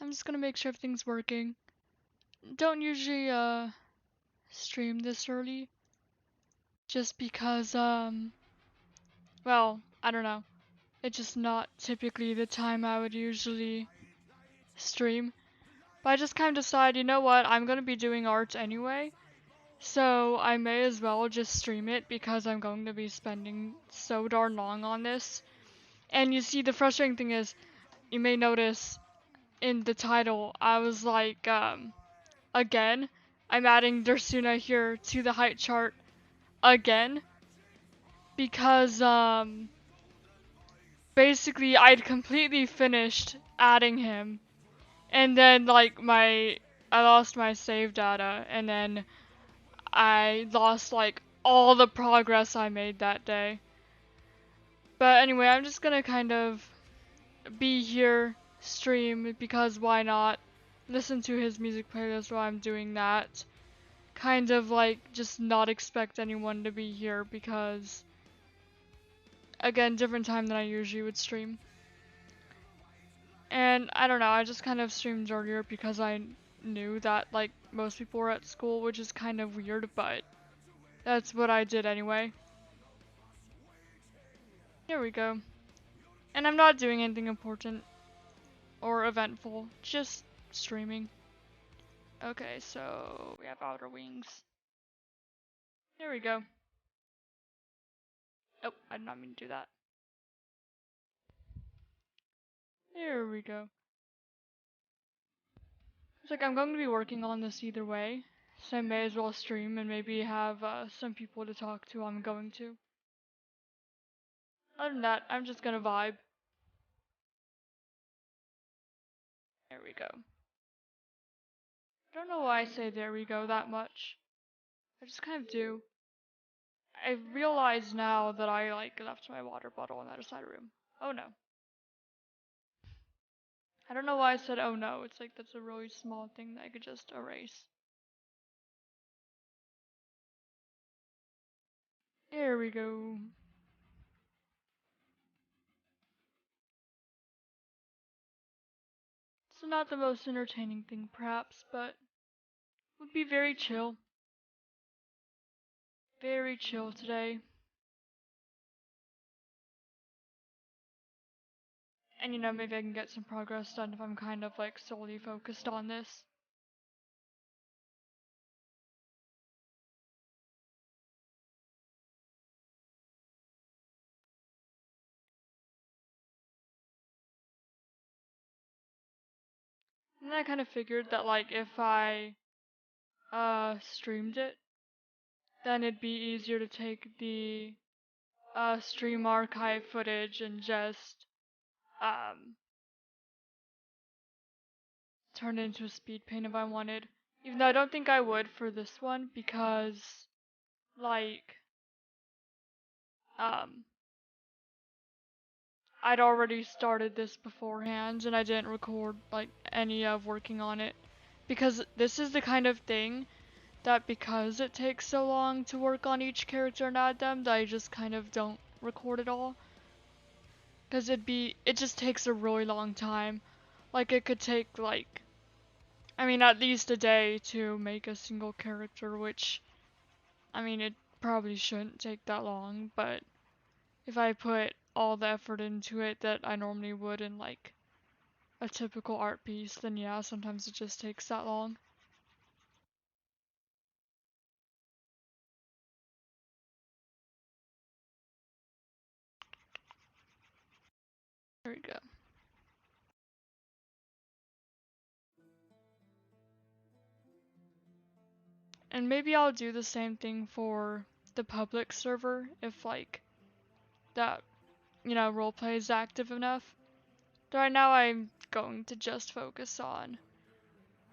I'm just gonna make sure everything's working. Don't usually stream this early just because well, I don't know. It's just not typically the time I would usually stream. But I just kind of decided, you know what, I'm gonna be doing art anyway, so I may as well just stream it because I'm going to be spending so darn long on this. And you see, the frustrating thing is, you may notice in the title, I was like, again, I'm adding Dursuna here to the height chart again because, basically I'd completely finished adding him, and then like I lost my save data, and then I lost like all the progress I made that day. But anyway, I'm just gonna kind of be here, stream, because why not? Listen to his music playlist while I'm doing that. Kind of like just not expect anyone to be here because, again, different time than I usually would stream. And I don't know, I just kind of streamed earlier because I knew that like most people were at school, which is kind of weird, but that's what I did anyway. Here we go. And I'm not doing anything important or eventful, just streaming. Okay, so we have outer wings. There we go. Oh, I did not mean to do that. There we go. It's like I'm going to be working on this either way, so I may as well stream and maybe have some people to talk to I'm going to. Other than that, I'm just gonna vibe. There we go. I don't know why I say there we go that much. I just kind of do. I realize now that I like left my water bottle in that side room. Oh no. I don't know why I said oh no. It's like that's a really small thing that I could just erase. There we go. It's not the most entertaining thing perhaps, but would be very chill. Very chill today. And you know, maybe I can get some progress done if I'm kind of like solely focused on this. And then I kind of figured that like if I streamed it, then it'd be easier to take the stream archive footage and just um turn it into a speed paint if I wanted. Even though I don't think I would for this one because like um I'd already started this beforehand and I didn't record like any of working on it because this is the kind of thing that because it takes so long to work on each character and add them that I just kind of don't record it all. Because it just takes a really long time. Like it could take like, I mean at least a day to make a single character, which, I mean it probably shouldn't take that long, but if I put all the effort into it that I normally would in like a typical art piece, then yeah, sometimes it just takes that long. There we go. And maybe I'll do the same thing for the public server if like that, you know, roleplay is active enough. But right now I'm going to just focus on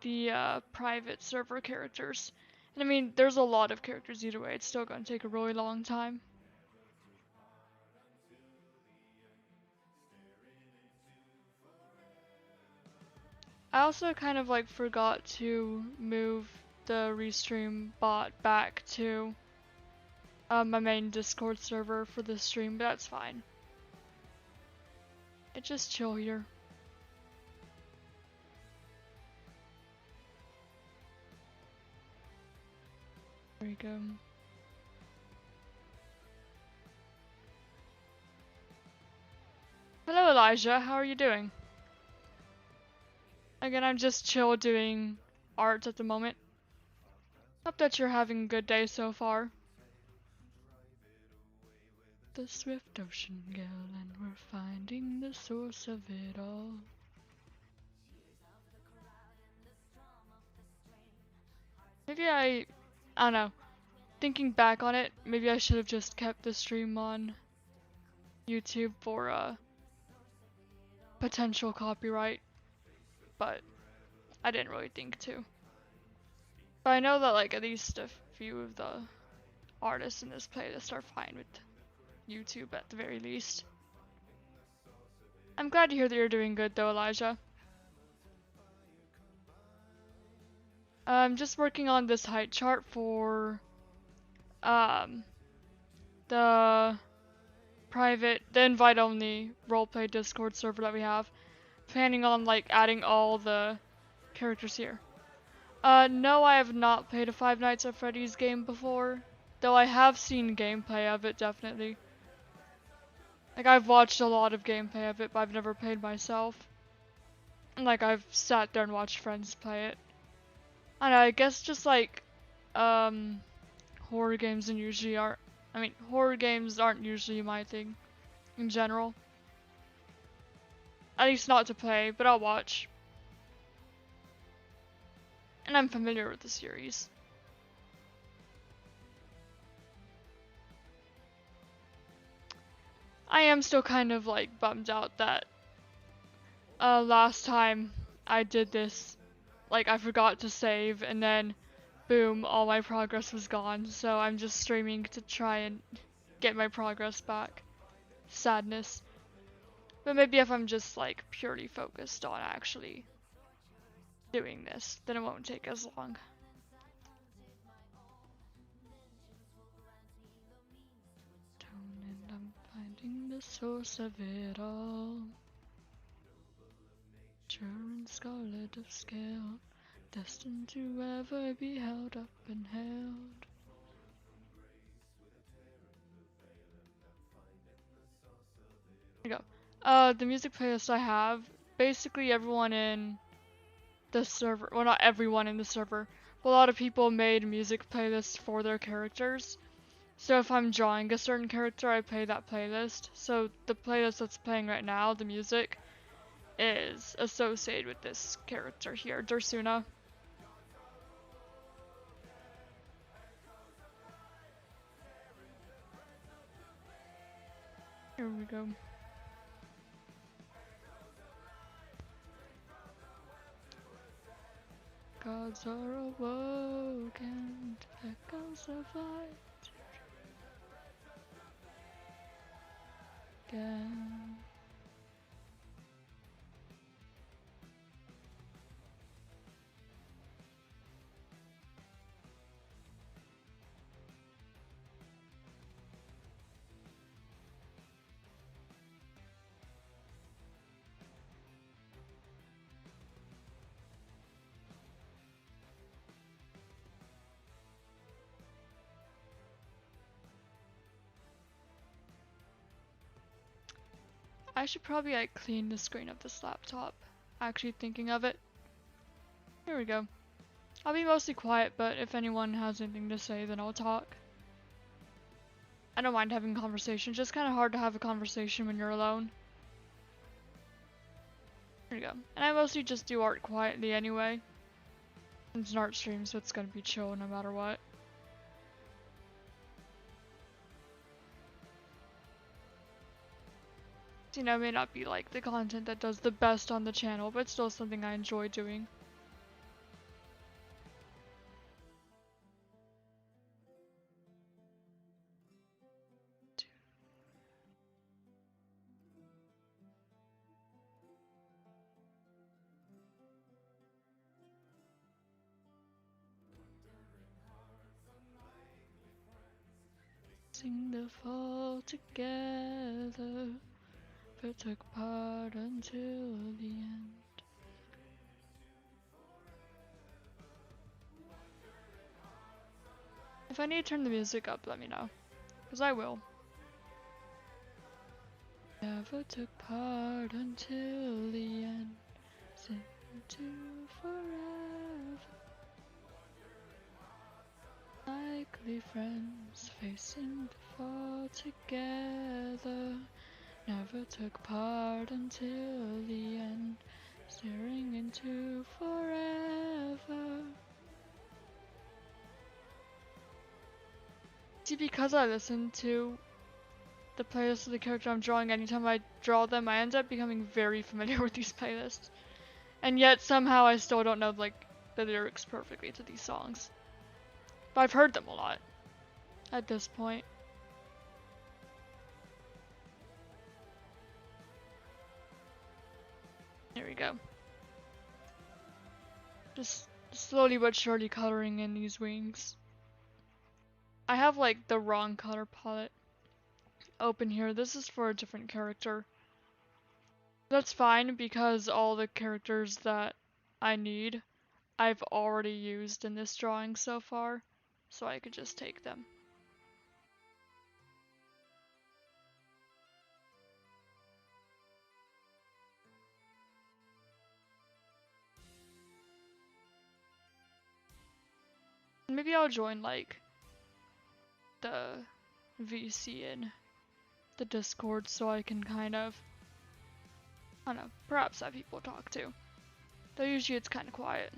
the private server characters. And I mean, there's a lot of characters either way, it's still going to take a really long time. I also kind of like forgot to move the Restream bot back to my main Discord server for this stream, but that's fine. It's just chill here. we go. Hello Elijah, how are you doing? Again, I'm just chill doing art at the moment. Hope that you're having a good day so far. The swift ocean gale, and we're finding the source of it all. Maybe I don't know. Thinking back on it, maybe I should have just kept the stream on YouTube for potential copyright, but I didn't really think to. But I know that like at least a few of the artists in this playlist are fine with YouTube at the very least. I'm glad to hear that you're doing good though, Elijah. I'm just working on this height chart for the the invite-only roleplay Discord server that we have. Planning on like adding all the characters here. No, I have not played a Five Nights at Freddy's game before, though I have seen gameplay of it definitely. Like I've watched a lot of gameplay of it, but I've never played myself. And like I've sat there and watched friends play it. I don't know, I guess just like horror games and usually aren't. I mean, horror games aren't usually my thing in general. At least not to play, but I'll watch. And I'm familiar with the series. I am still kind of like bummed out that last time I did this, like I forgot to save and then boom, all my progress was gone. So I'm just streaming to try and get my progress back. Sadness. But maybe if I'm just like purely focused on actually doing this, then it won't take as long. And I'm finding the source of it all. Pure and scarlet of scale, destined to ever be held up and held. There you go. The music playlist I have, basically everyone in the server, well not everyone in the server, but a lot of people made music playlists for their characters. So if I'm drawing a certain character, I play that playlist. So the playlist that's playing right now, the music, is associated with this character here, Dursuna. Here we go. Gods are awoken to echoes of light again. I should probably like clean the screen of this laptop. Actually thinking of it. Here we go. I'll be mostly quiet, but if anyone has anything to say, then I'll talk. I don't mind having conversations, just kind of hard to have a conversation when you're alone. Here we go. And I mostly just do art quietly anyway. It's an art stream, so it's gonna be chill no matter what. You know, it may not be like the content that does the best on the channel, but it's still something I enjoy doing. Sing the fall together, but took part until the end. If I need to turn the music up, let me know, because I will. Never took part until the end. Sing to forever. Likely friends facing to fall together. Never took part until the end. Staring into forever. See, because I listen to the playlist of the character I'm drawing anytime I draw them, I end up becoming very familiar with these playlists. And yet somehow I still don't know like the lyrics perfectly to these songs. But I've heard them a lot at this point. There we go. Just slowly but surely coloring in these wings. I have like the wrong color palette open here. This is for a different character. That's fine because all the characters that I need I've already used in this drawing so far, so I could just take them. Maybe I'll join like the VC in the Discord so I can kind of, I don't know, perhaps have people talk to. Though usually it's kind of quiet.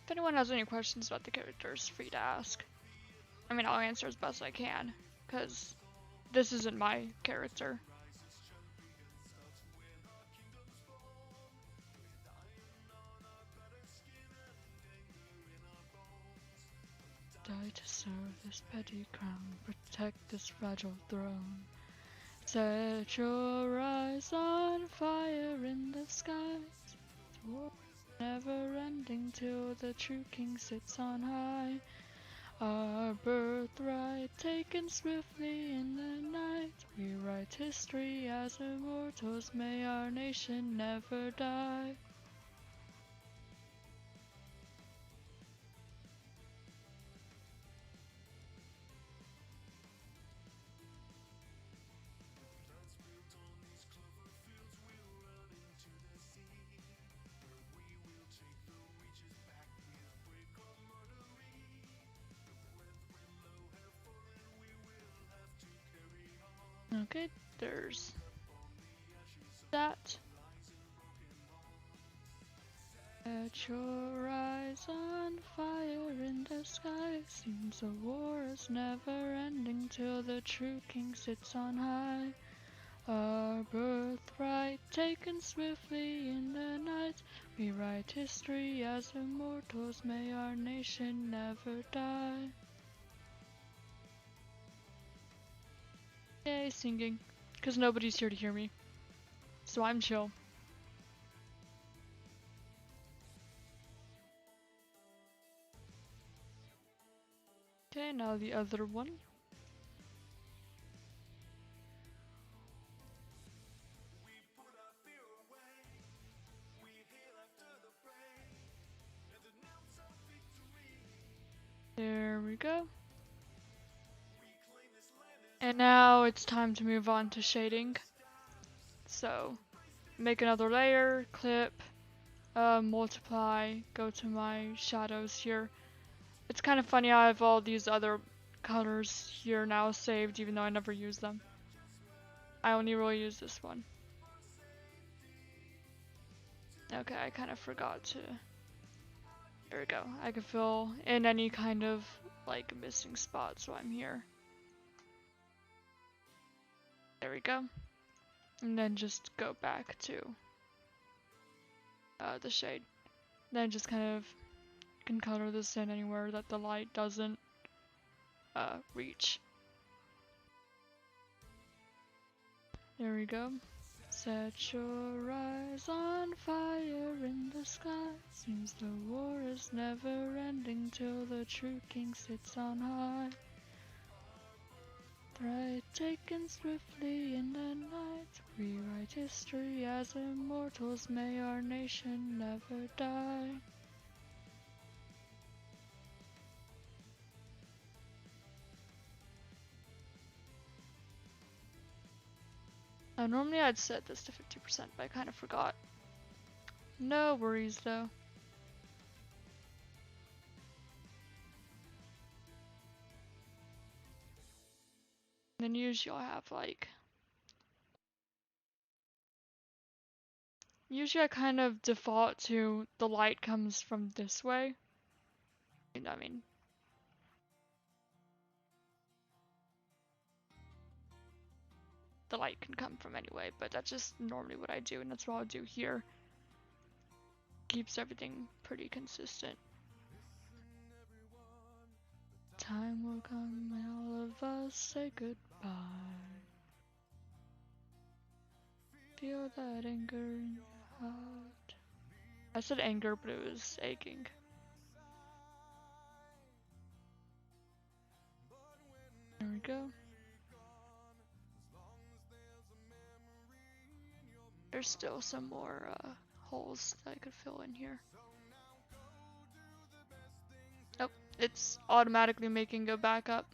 If anyone has any questions about the characters, free to ask. I mean, I'll answer as best I can, because this isn't my character. Die to serve this petty crown, protect this fragile throne. Set your eyes on fire in the skies. War never ending till the true king sits on high. Our birthright taken swiftly in the night. We write history as immortals, may our nation never die. Okay, there's that. Set your eyes on fire in the sky. Seems the war is never ending till the true king sits on high. Our birthright taken swiftly in the night. We write history as immortals, may our nation never die. Yay, singing. Because nobody's here to hear me. So I'm chill. Okay, now the other one. There we go. And now it's time to move on to shading. So, make another layer, clip, multiply, go to my shadows here. It's kind of funny I have all these other colors here now saved even though I never use them. I only really use this one. Okay, I kind of forgot to... There we go. I can fill in any kind of like missing spot, so I'm here. There we go. And then just go back to the shade. Then just kind of can color this in anywhere that the light doesn't reach. There we go. Set your eyes on fire in the sky. Seems the war is never ending till the true king sits on high. Right, taken swiftly in the night, we write history as immortals, may our nation never die. Normally I'd set this to 50%, but I kind of forgot. No worries though. And then usually I'll have like... Usually I kind of default to the light comes from this way. I mean... The light can come from anyway, but that's just normally what I do, and that's what I'll do here. Keeps everything pretty consistent. Time will come and all of us say goodbye. Feel that anger in your heart. I said anger, but it was aching. There we go. There's still some more holes that I could fill in here. Oh, it's automatically making a backup.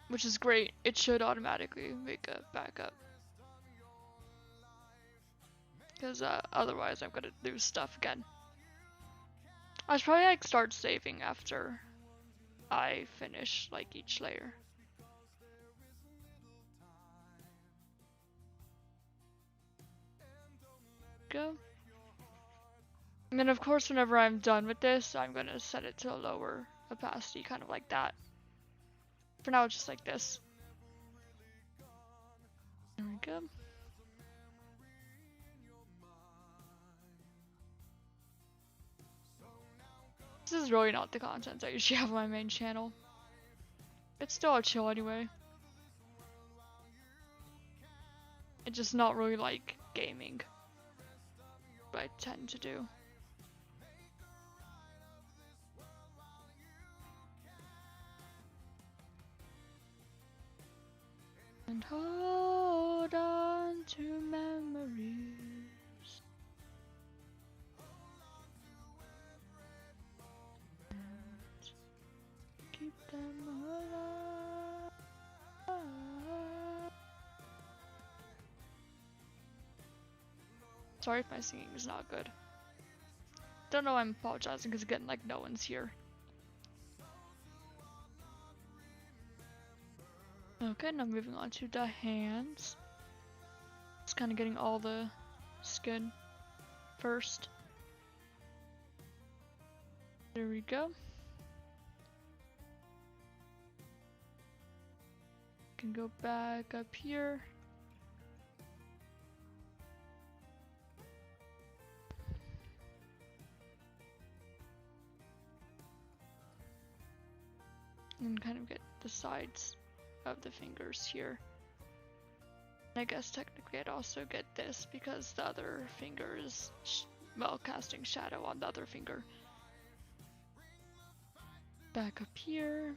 Which is great. It should automatically make a backup. Because otherwise I'm gonna lose stuff again. I should probably like start saving after I finish like each layer. Go. And then of course whenever I'm done with this, I'm gonna set it to a lower opacity, kind of like that. For now it's just like this. There we go. This is really not the content I usually have on my main channel. It's still a chill anyway. It's just not really like gaming. What I tend to do. And hold on to memories. And keep them alive. Sorry if my singing is not good. Don't know why I'm apologizing because again, like no one's here. Okay, now moving on to the hands. Just kind of getting all the skin first. There we go. Can go back up here. And kind of get the sides of the fingers here. I guess technically I'd also get this because the other finger is, well, casting shadow on the other finger. Back up here.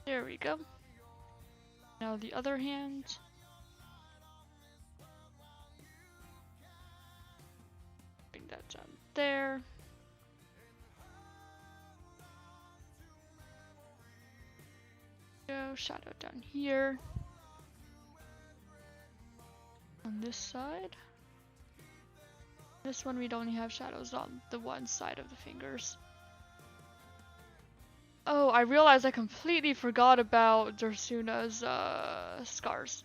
There we go. Now the other hand. Bring that down there. Go, shadow down here. On this side. This one we'd only have shadows on the one side of the fingers. Oh, I realized I completely forgot about Dursuna's scars.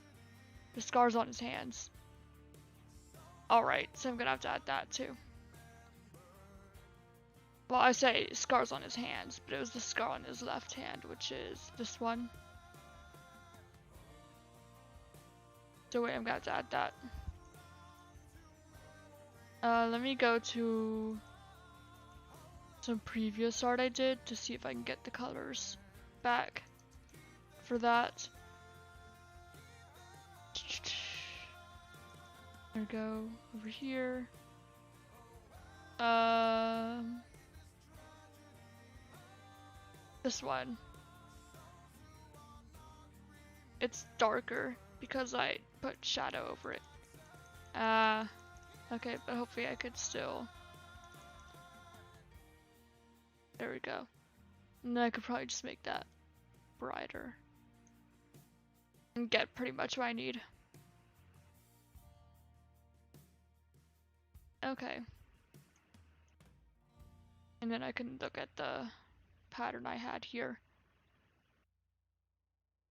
The scars on his hands. Alright, so I'm gonna have to add that too. Well, I say scars on his hands, but it was the scar on his left hand, which is this one. So wait, I'm gonna have to add that. Let me go to some previous art I did to see if I can get the colors back for that. There we go, over here. This one. It's darker because I put shadow over it. Okay, but hopefully I could still... There we go. And then I could probably just make that brighter. And get pretty much what I need. Okay. And then I can look at the pattern I had here.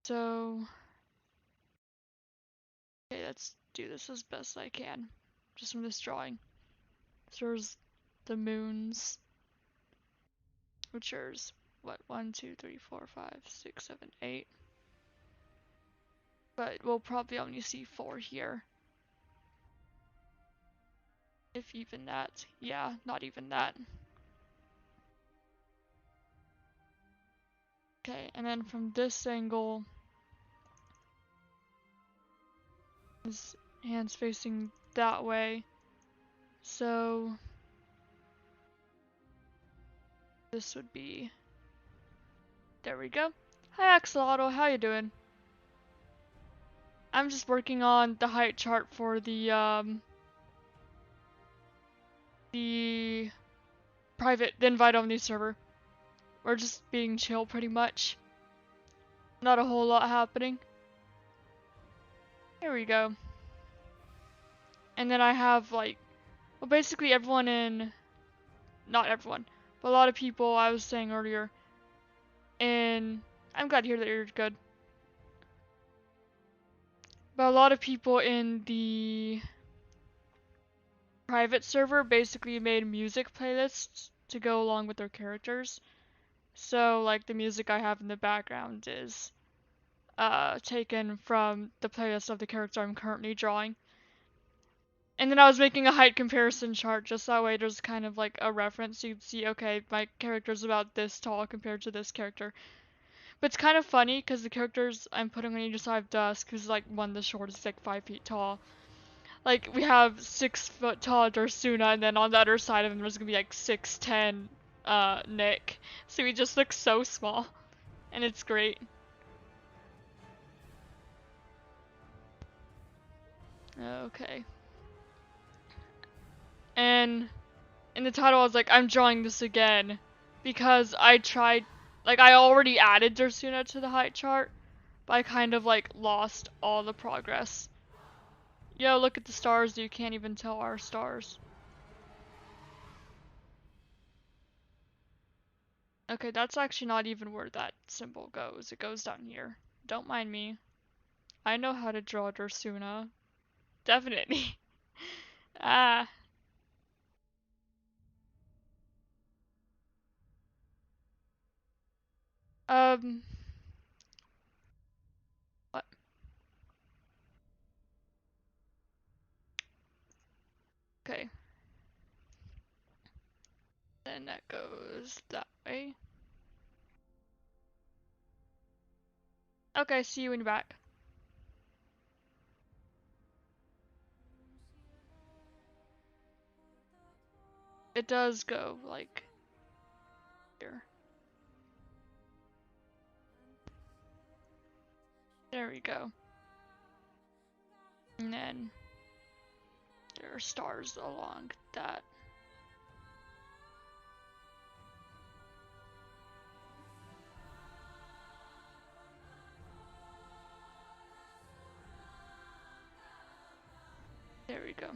So... Okay, let's do this as best I can. Just from this drawing. So there's the moons. Which is, what, 1, 2, 3, 4, 5, 6, 7, 8. But we'll probably only see 4 here. If even that. Yeah, not even that. Okay, and then from this angle, his hand's facing that way. So this would be, there we go. Hi Axolotl, how you doing? I'm just working on the height chart for the invite only server. We're just being chill pretty much. Not a whole lot happening. Here we go. And then I have like, well basically everyone in, not everyone, but a lot of people I was saying earlier, and I'm glad to hear that you're good. But a lot of people in the private server basically made music playlists to go along with their characters. So like the music I have in the background is taken from the playlist of the character I'm currently drawing. And then I was making a height comparison chart just that way there's kind of like a reference. So you can see, okay, my character's about this tall compared to this character. But it's kind of funny because the characters I'm putting on either side of Dusk, who's like one of the shortest, like 5 feet tall. Like we have 6 foot tall Dursuna, and then on the other side of him there's gonna be like 6'10" Nick. So he just looks so small. And it's great. Okay. And in the title I was like, I'm drawing this again. Because I tried, like I already added Dursuna to the height chart. But I kind of like lost all the progress. Yo, look at the stars, you can't even tell our stars. Okay, that's actually not even where that symbol goes. It goes down here. Don't mind me. I know how to draw Dursuna. Definitely. Ah. Um. What? Okay. Then that goes that way. Okay, see you when you're back. It does go, like, here. There we go. And then there are stars along that. There we go.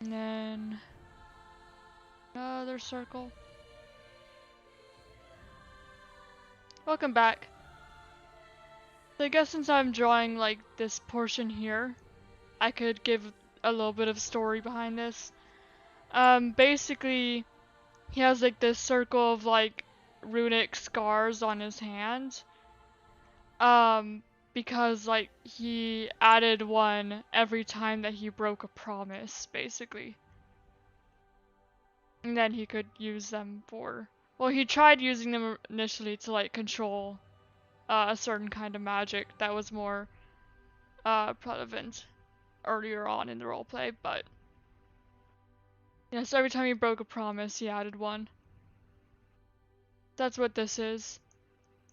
And then another circle. Welcome back. So I guess since I'm drawing like this portion here, I could give a little bit of story behind this. Basically, he has like this circle of like runic scars on his hand. Because like he added one every time that he broke a promise, basically. And then he could use them for, well, he tried using them initially to like control a certain kind of magic that was more relevant earlier on in the roleplay, but yeah, so every time he broke a promise, he added one. That's what this is.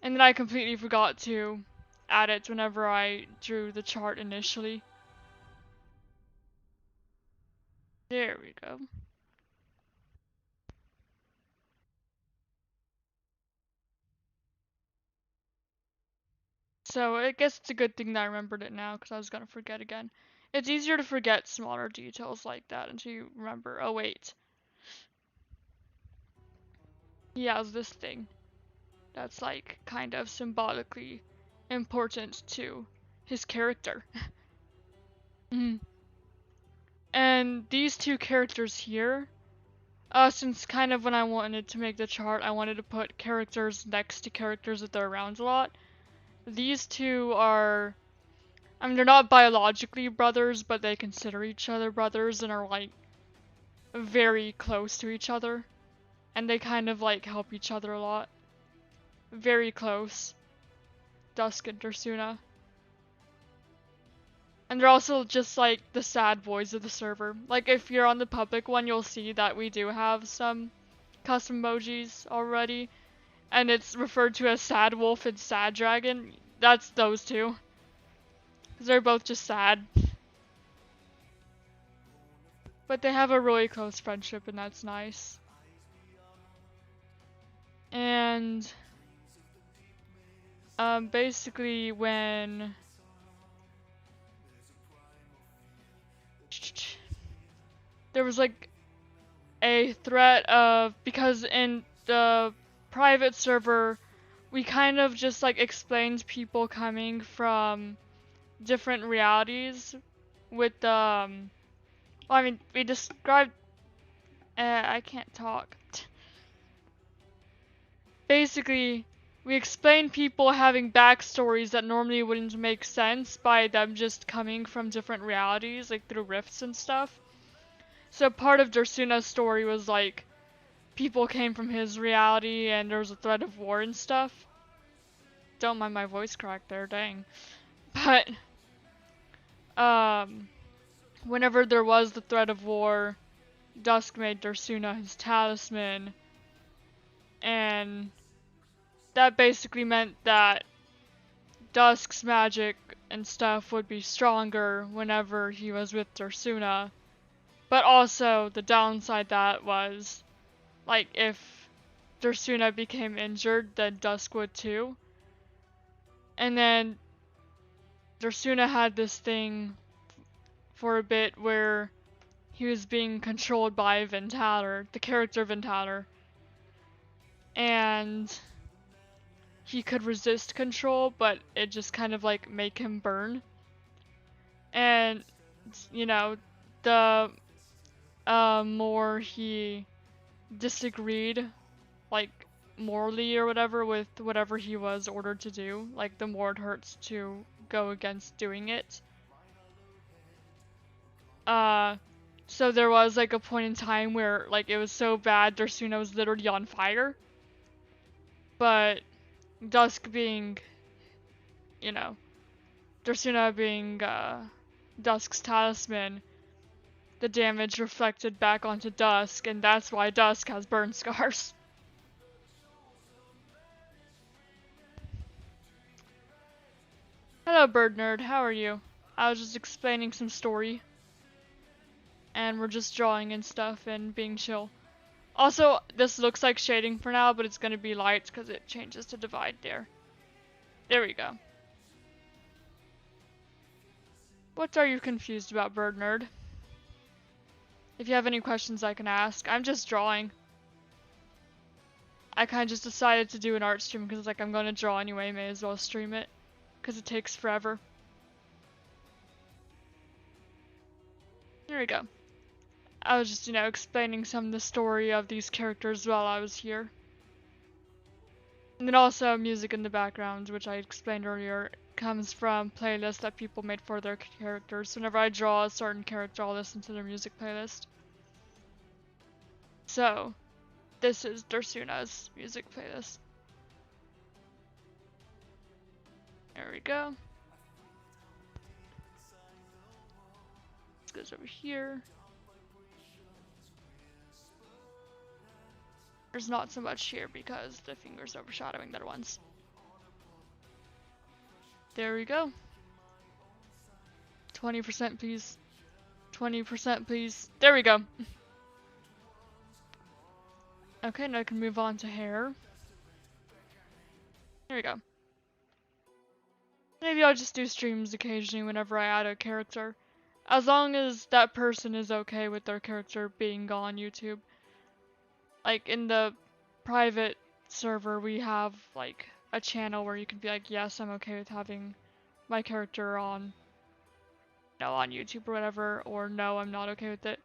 And then I completely forgot to add it whenever I drew the chart initially. There we go. So I guess it's a good thing that I remembered it now, because I was gonna forget again. It's easier to forget smaller details like that until you remember, oh wait, he has this thing that's like kind of symbolically important to his character. Mhm. And these two characters here, since kind of when I wanted to make the chart, I wanted to put characters next to characters that they're around a lot. These two are, I mean, they're not biologically brothers, but they consider each other brothers and are like very close to each other. And they kind of like help each other a lot. Very close. Dusk and Dursuna. And they're also just like the sad boys of the server. Like if you're on the public one, you'll see that we do have some custom emojis already. And it's referred to as Sad Wolf and Sad Dragon. That's those two. Because they're both just sad. But they have a really close friendship and that's nice. And basically when there was like a threat of, because in the private server we kind of just like explained people coming from different realities with well, I mean we described I can't talk. Basically we explained people having backstories that normally wouldn't make sense by them just coming from different realities, like through rifts and stuff. So part of Dursuna's story was like people came from his reality and there was a threat of war and stuff. Don't mind my voice crack there, dang. But whenever there was the threat of war, Dusk made Dursuna his talisman, and that basically meant that Dusk's magic and stuff would be stronger whenever he was with Dursuna. But also the downside that was, like, if Dursuna became injured, then Dusk would too. And then Dursuna had this thing for a bit where he was being controlled by Ventaler, the character Ventaler. And he could resist control, but it just kind of like make him burn. And, you know, the more he disagreed, like, morally or whatever with whatever he was ordered to do, like, the more it hurts to go against doing it. So there was like a point in time where like it was so bad Dursuna was literally on fire. But Dusk being, you know, Dursuna being Dusk's talisman, the damage reflected back onto Dusk, and that's why Dusk has burn scars. Hello, Bird Nerd, how are you? I was just explaining some story. And we're just drawing and stuff and being chill. Also, this looks like shading for now, but it's gonna be light because it changes to divide there. There we go. What are you confused about, Bird Nerd? If you have any questions I can ask. I'm just drawing. I kind of just decided to do an art stream because like I'm gonna draw anyway, may as well stream it. Because it takes forever. There we go. I was just, you know, explaining some of the story of these characters while I was here. And then also music in the background, which I explained earlier, comes from playlists that people made for their characters. So whenever I draw a certain character, I'll listen to their music playlist. So, this is Dursuna's music playlist. There we go. This goes over here. There's not so much here because the finger's overshadowing the other ones. There we go. 20% please. 20% please. There we go. Okay, now I can move on to hair. There we go. Maybe I'll just do streams occasionally whenever I add a character. As long as that person is okay with their character being on YouTube. Like in the private server we have like a channel where you can be like, yes, I'm okay with having my character on, on YouTube or whatever, or no, I'm not okay with it.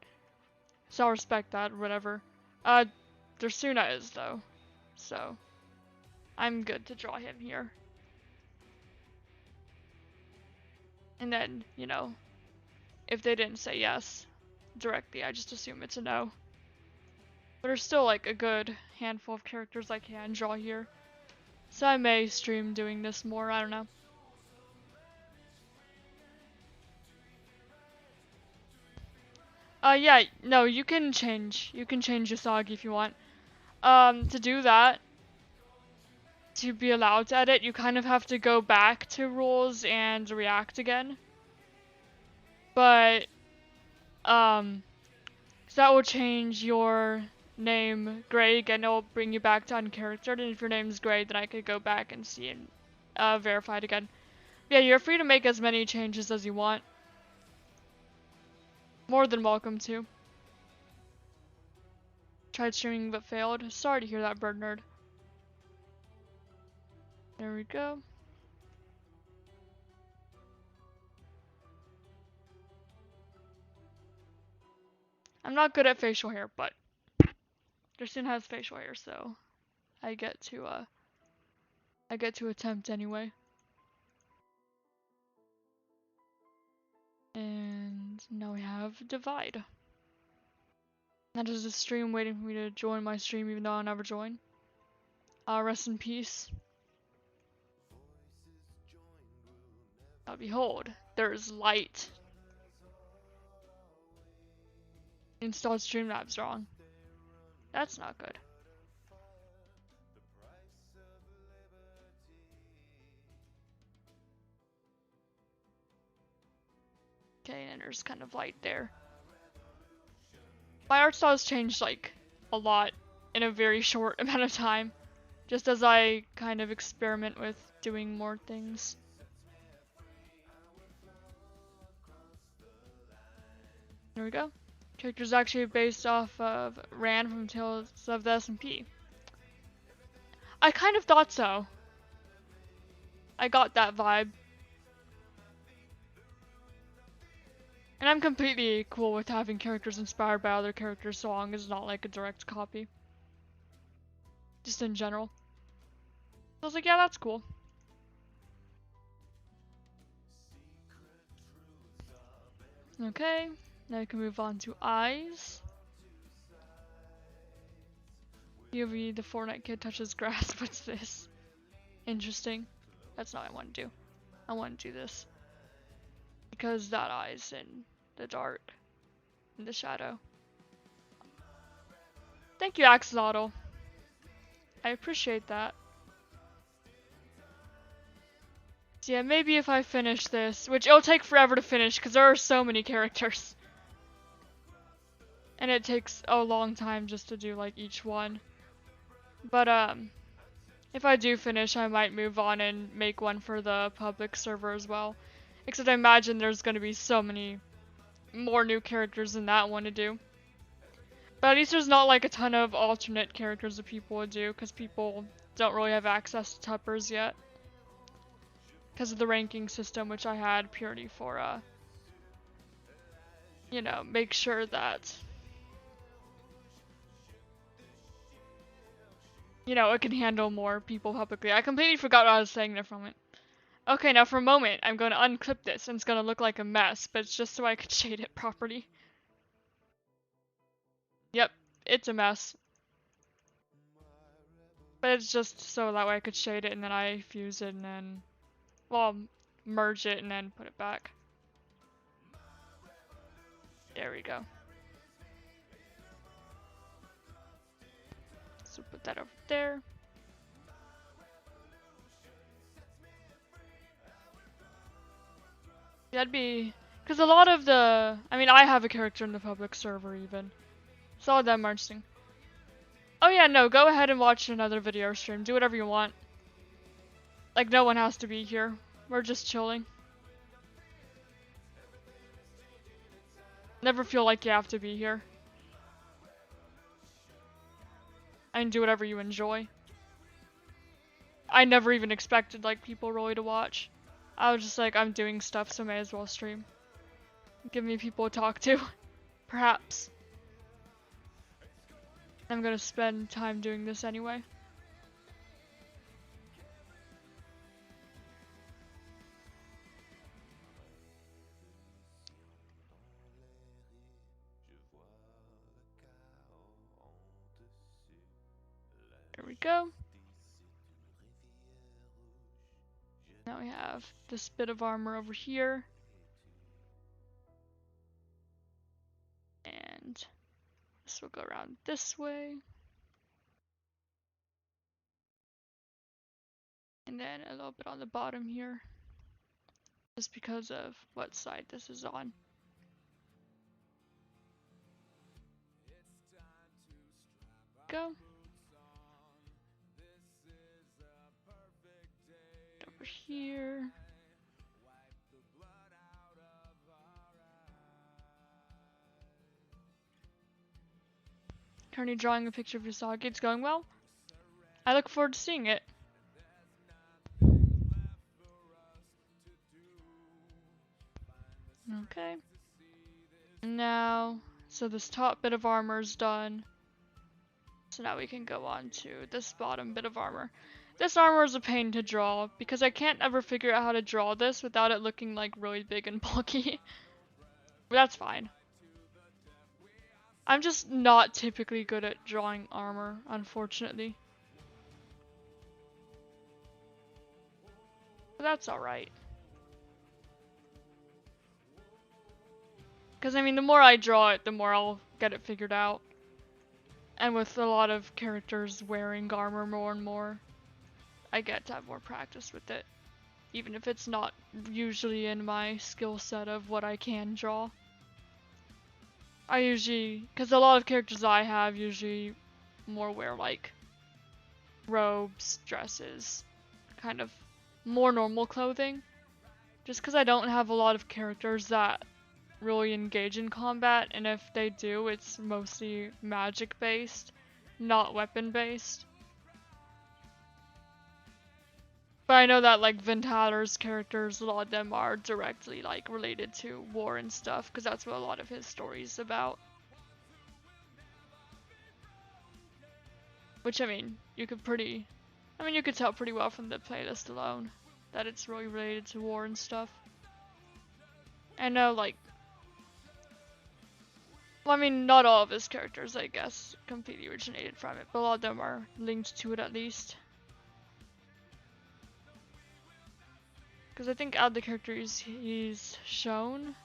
So I'll respect that or whatever. Dursuna is though, so I'm good to draw him here. And then, if they didn't say yes directly, I just assume it's a no. But there's still like a good handful of characters I can draw here. So I may stream doing this more, I don't know. Yeah, no, you can change Usagi if you want. To do that, to be allowed to edit, you kind of have to go back to rules and react again. But, so that will change your name Greg and it'll bring you back to uncharactered, and if your name's Greg, then I could go back and see and verify it again. Yeah, you're free to make as many changes as you want. More than welcome to. Tried streaming but failed. Sorry to hear that, bird nerd. There we go. I'm not good at facial hair, but Dursuna has facial hair, so I get to attempt anyway. And now we have divide. That is a stream waiting for me to join my stream even though I'll never join. Rest in peace. Behold, there is light. Installed Streamlabs wrong. That's not good. Okay, and there's kind of light there. My art style has changed like a lot in a very short amount of time, just as I kind of experiment with doing more things. There we go. Character's actually based off of Rand from Tales of the SMP. I kind of thought so. I got that vibe. And I'm completely cool with having characters inspired by other characters so long as it's not like a direct copy. Just in general. I was like, yeah, that's cool. Okay, now we can move on to eyes. POV, the Fortnite kid touches grass. What's this? Interesting. That's not what I want to do. I want to do this. Because that eye's in the dark. In the shadow. Thank you, Axolotl. I appreciate that. So yeah, maybe if I finish this, which it'll take forever to finish because there are so many characters. And it takes a long time just to do like each one. But if I do finish, I might move on and make one for the public server as well. Except I imagine there's going to be so many more new characters than that one to do. But at least there's not like a ton of alternate characters that people would do, because people don't really have access to tuppers yet. Because of the ranking system, which I had purely for, make sure that, it can handle more people publicly. I completely forgot what I was saying there for a moment. Okay, now for a moment, I'm going to unclip this, and it's going to look like a mess, but it's just so I could shade it properly. Yep, it's a mess. But it's just so that way I could shade it, and then I fuse it, and then, well, merge it, and then put it back. There we go. So put that over there. That'd be... Because a lot of the... I mean, I have a character in the public server even. So all of them are interesting. Oh yeah, no, go ahead and watch another video stream. Do whatever you want. Like, no one has to be here. We're just chilling. Never feel like you have to be here. And do whatever you enjoy. I never even expected, like, people really to watch. I was just like, I'm doing stuff, so may as well stream. Give me people to talk to. Perhaps. I'm gonna spend time doing this anyway. There we go. Now we have this bit of armor over here. And this will go around this way. And then a little bit on the bottom here. Just because of what side this is on. Go. Over here. Currently drawing a picture of Usagi. It's going well. I look forward to seeing it. Okay. Now, so this top bit of armor is done. So now we can go on to this bottom bit of armor. This armor is a pain to draw because I can't ever figure out how to draw this without it looking like really big and bulky. But that's fine. I'm just not typically good at drawing armor, unfortunately. But that's alright. Because, I mean, the more I draw it, the more I'll get it figured out. And with a lot of characters wearing armor more and more, I get to have more practice with it. Even if it's not usually in my skill set of what I can draw. I usually, because a lot of characters I have usually more wear like robes, dresses, kind of more normal clothing. Just because I don't have a lot of characters that really engage in combat, and if they do, it's mostly magic based, not weapon based. But I know that like Venthaler's characters, a lot of them are directly like related to war and stuff, because that's what a lot of his stories about. Which, I mean, you could tell pretty well from the playlist alone that it's really related to war and stuff. I know, like, well, I mean, not all of his characters, I guess, completely originated from it, but a lot of them are linked to it at least. Because I think out of the characters he's shown,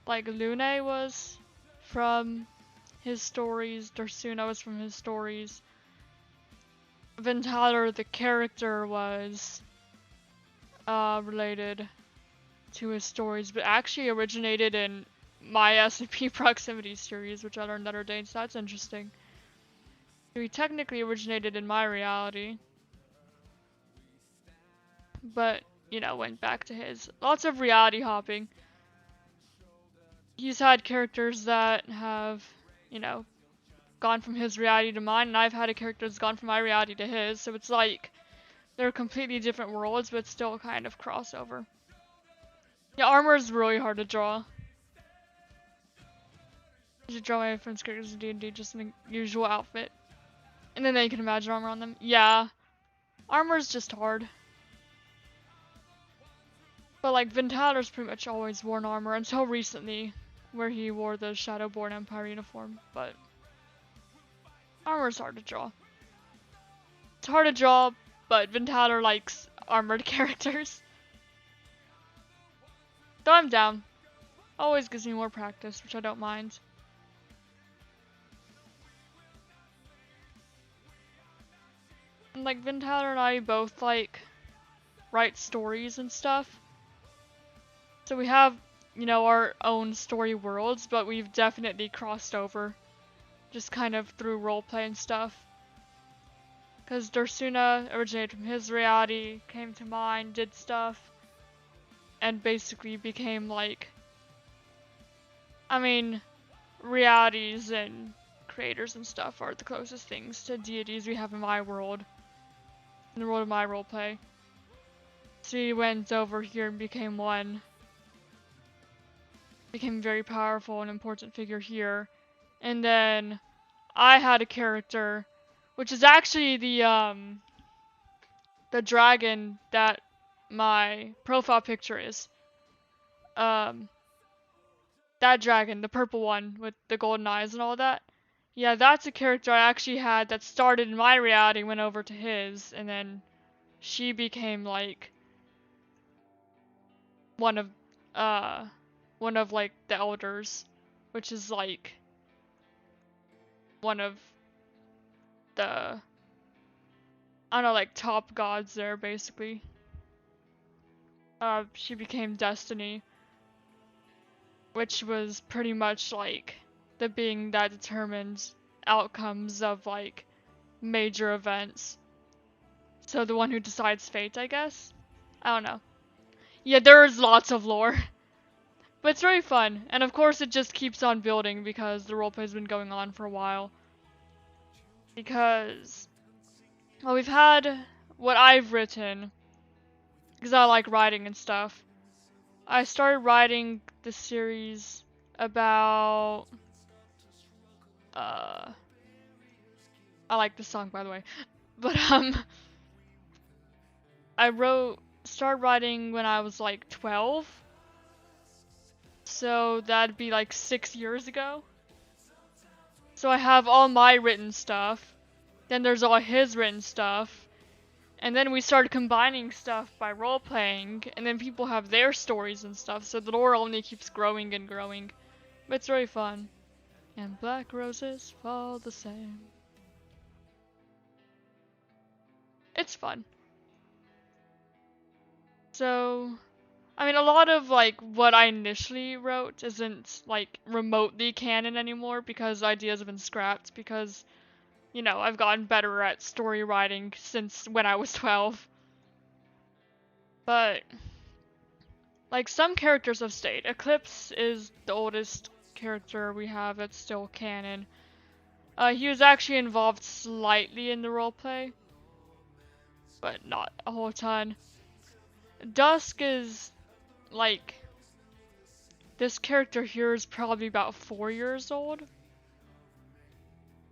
like Lune was from his stories, Dursuna was from his stories, Venthaler the character was related to his stories, but actually originated in my SMP Proximity series, which I learned the other day, so that's interesting. So he technically originated in my reality, but, you know, went back to his. Lots of reality hopping. He's had characters that have, you know, gone from his reality to mine, and I've had a character that's gone from my reality to his, so it's like they're completely different worlds, but still kind of crossover. Yeah, armor is really hard to draw. You should draw my friend's characters in D&D just in the usual outfit. And then you can imagine armor on them. Yeah. Armor is just hard. But like, Venthaler's pretty much always worn armor until recently, where he wore the Shadowborn Empire uniform, but armor's hard to draw. It's hard to draw, but Venthaler likes armored characters. Though I'm down. Always gives me more practice, which I don't mind. And like Vin-Tyler and I both like write stories and stuff. So we have, you know, our own story worlds, but we've definitely crossed over. Just kind of through roleplay and stuff. Because Dursuna originated from his reality, came to mine, did stuff, and basically became like, I mean, realities and creators and stuff are the closest things to deities we have in my world. In the world of my roleplay. So he went over here and became one. Became a very powerful and important figure here. And then I had a character, which is actually the dragon that my profile picture is. That dragon, the purple one with the golden eyes and all that. Yeah, that's a character I actually had that started in my reality, went over to his, and then she became like one of like the elders, which is like one of the, I don't know, like top gods there basically. She became Destiny, which was pretty much like the being that determines outcomes of like major events. So the one who decides fate, I guess? I don't know. Yeah, there's lots of lore. But it's very fun, and of course it just keeps on building because the roleplay's been going on for a while. Because, well, we've had what I've written, because I like writing and stuff. I started writing the series about, I like this song by the way, but started writing when I was like 12, so that'd be like 6 years ago. So I have all my written stuff, then there's all his written stuff, and then we started combining stuff by role-playing, and then people have their stories and stuff, so the lore only keeps growing and growing. But it's very fun. And black roses fall the same. It's fun. So, I mean, a lot of like what I initially wrote isn't like remotely canon anymore because ideas have been scrapped because, you know, I've gotten better at story writing since when I was 12. But like some characters have stayed. Eclipse is the oldest character we have that's still canon. He was actually involved slightly in the roleplay, but not a whole ton. Dusk is like, this character here is probably about 4 years old.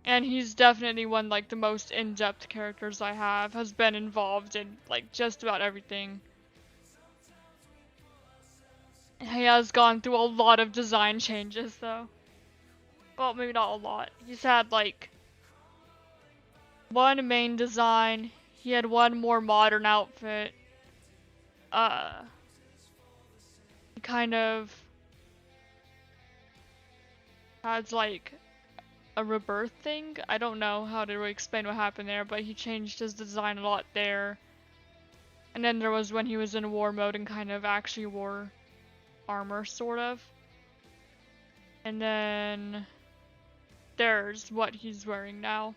And he's definitely one like the most in-depth characters I have, has been involved in like just about everything. He has gone through a lot of design changes though. Well, maybe not a lot. He's had like one main design, he had one more modern outfit. He kind of has like a rebirth thing. I don't know how to really explain what happened there, but he changed his design a lot there. And then there was when he was in war mode and kind of actually wore armor, sort of. And then there's what he's wearing now.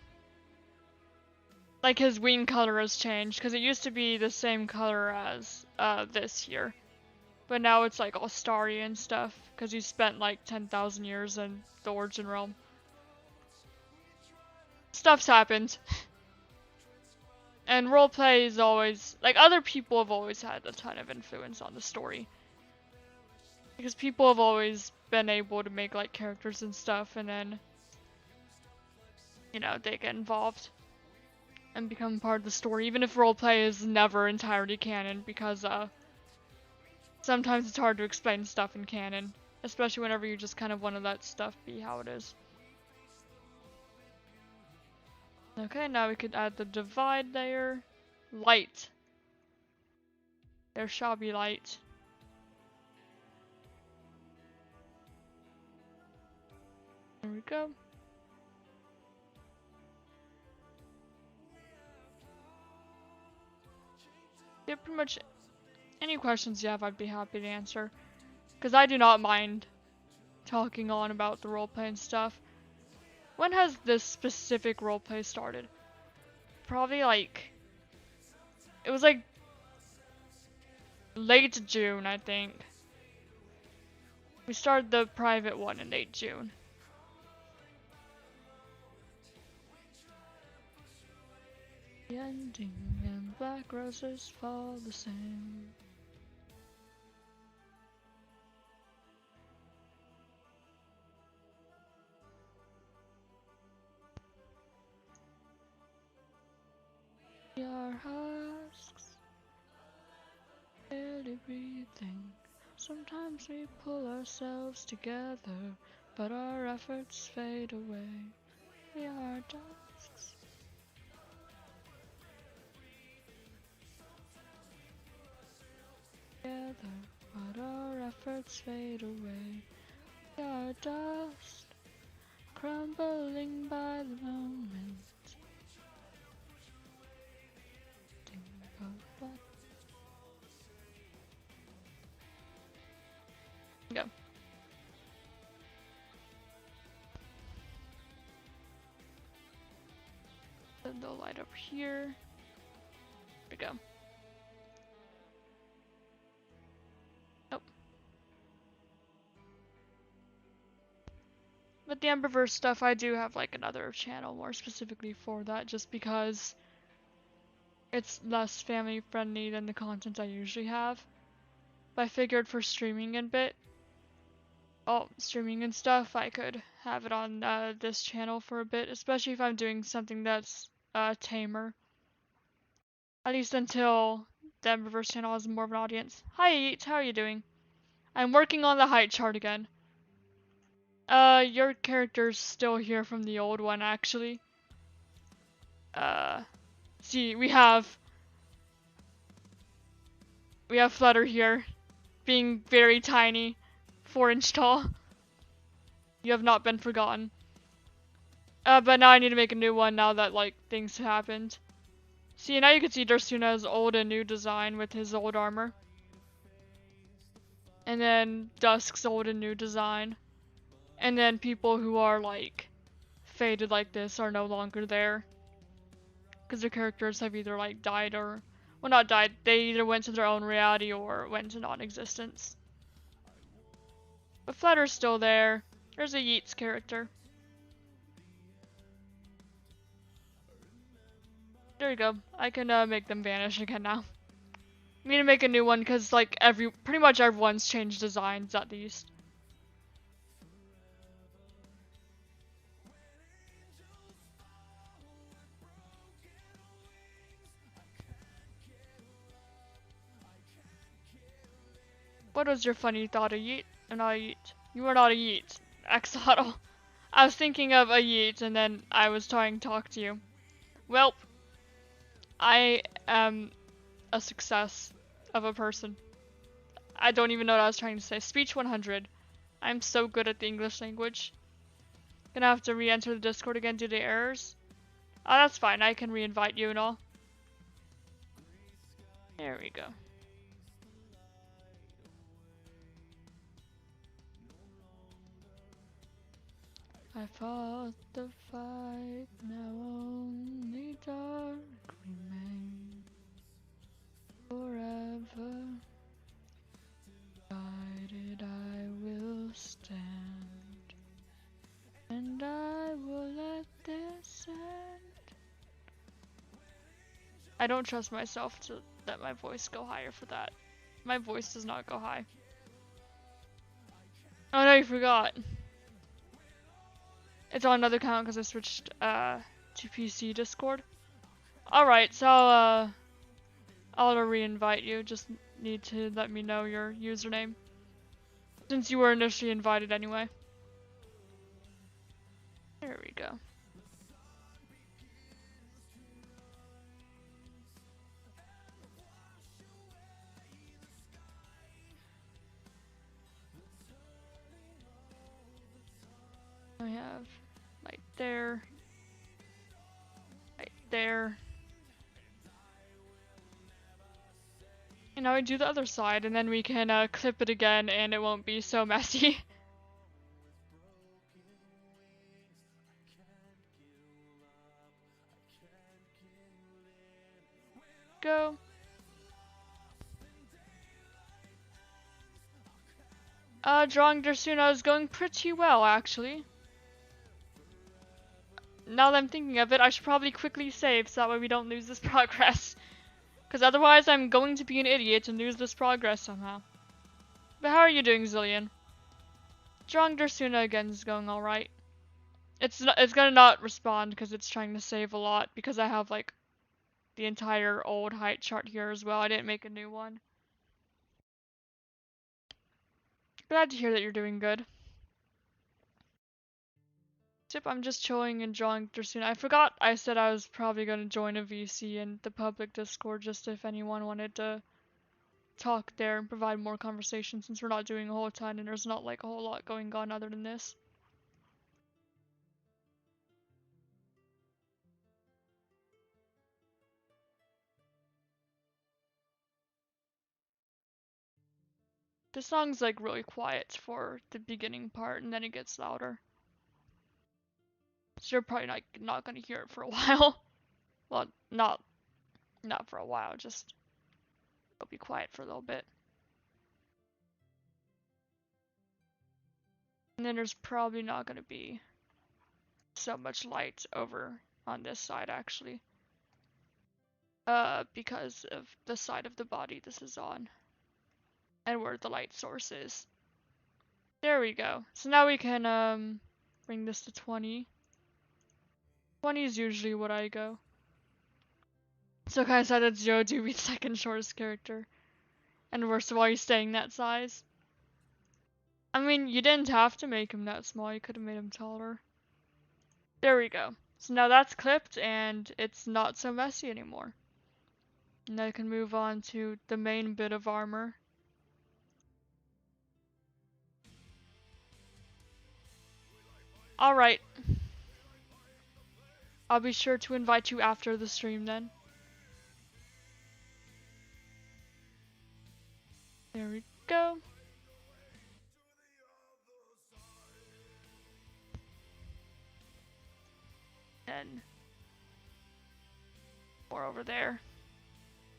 Like his wing color has changed, because it used to be the same color as this here. But now it's like all starry and stuff, because he spent like 10,000 years in the Origin Realm. Stuff's happened. And roleplay is always, like, other people have always had a ton of influence on the story. Because people have always been able to make, like, characters and stuff, and then, you know, they get involved and become part of the story, even if roleplay is never entirely canon, because, sometimes it's hard to explain stuff in canon, especially whenever you just kind of want to let stuff be how it is. Okay, now we could add the divide layer. Light. There shall be light. There we go. Yeah, pretty much any questions you have, I'd be happy to answer. Because I do not mind talking on about the roleplay and stuff. When has this specific roleplay started? Probably like... It was like... late June, I think. We started the private one in late June. The ending and black roses fall the same. We are husks, barely breathing. Sometimes we pull ourselves together, but our efforts fade away. We are dusks. Together, but our efforts fade away. We are dust, crumbling by the moment. Go. Put the light up here. There we go. Nope. But the Emberverse stuff, I do have like another channel more specifically for that, just because it's less family friendly than the content I usually have. But I figured for streaming and streaming and stuff, I could have it on this channel for a bit, especially if I'm doing something that's tamer. At least until the Emberverse channel has more of an audience. Hi Yeet, how are you doing? I'm working on the height chart again. Your character's still here from the old one, actually. See, we have Flutter here, being very tiny, 4-inch tall. You have not been forgotten. But now I need to make a new one now that, like, things happened. See, now you can see Dursuna's old and new design with his old armor. And then Dusk's old and new design. And then people who are, like, faded like this are no longer there. Because their characters have either, like, died or... Well, not died. They either went to their own reality or went to non-existence. But Flutter's still there. There's a Yeats character. There you go. I can make them vanish again now. I need to make a new one because like pretty much everyone's changed designs at least. What was your funny thought, a Yeet? Not a Yeet. You were not a Yeet. Axolotl. I was thinking of a Yeet and then I was trying to talk to you. Welp. I am a success of a person. I don't even know what I was trying to say. Speech 100. I'm so good at the English language. Gonna have to re-enter the Discord again due to errors. Oh, that's fine. I can re-invite you and all. There we go. I fought the fight, now only dark remains. Forever guided I will stand, and I will let this end. I don't trust myself to let my voice go higher for that. My voice does not go high. Oh no, you forgot. It's on another account because I switched to PC Discord. Alright, so I'll re-invite you. Just need to let me know your username, since you were initially invited anyway. There we go. I have right there, right there. And now we do the other side, and then we can clip it again and it won't be so messy. Go. Drawing Dursuna is going pretty well, actually. Now that I'm thinking of it, I should probably quickly save so that way we don't lose this progress. Because otherwise I'm going to be an idiot and lose this progress somehow. But how are you doing, Zillion? Drawing Dursuna again is going alright. It's gonna not respond because it's trying to save a lot because I have like the entire old height chart here as well. I didn't make a new one. Glad to hear that you're doing good. Tip, I'm just chilling and drawing Dursuna. I forgot I said I was probably gonna join a VC in the public Discord just if anyone wanted to talk there and provide more conversation since we're not doing a whole ton and there's not like a whole lot going on other than this. The song's like really quiet for the beginning part and then it gets louder. So you're probably not gonna hear it for a while. Well, not for a while, just it'll be quiet for a little bit. And then there's probably not gonna be so much light over on this side actually. Because of the side of the body this is on. And where the light source is. There we go. So now we can bring this to 20. 20 is usually what I go. So kind of sad that Zero do be the second shortest character. And worst of all, he's staying that size. I mean, you didn't have to make him that small, you could have made him taller. There we go. So now that's clipped and it's not so messy anymore. And I can move on to the main bit of armor. Alright. I'll be sure to invite you after the stream then. There we go. And more over there.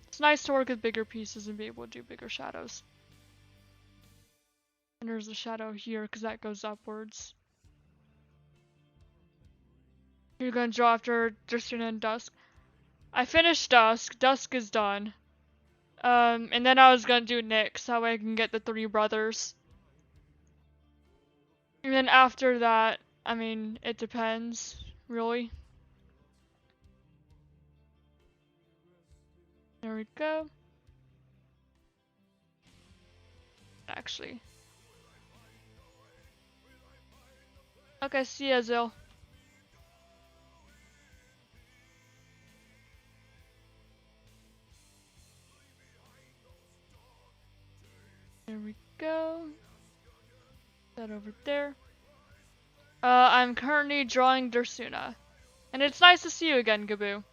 It's nice to work with bigger pieces and be able to do bigger shadows. And there's a shadow here because that goes upwards. You're gonna draw after Dursuna and Dusk. I finished Dusk. Dusk is done. And then I was gonna do Nyx, so that way I can get the 3 brothers. And then after that, I mean, it depends, really. There we go. Actually. Okay, see ya, Zil. There we go. That over there. I'm currently drawing Dursuna. And it's nice to see you again, Gaboo.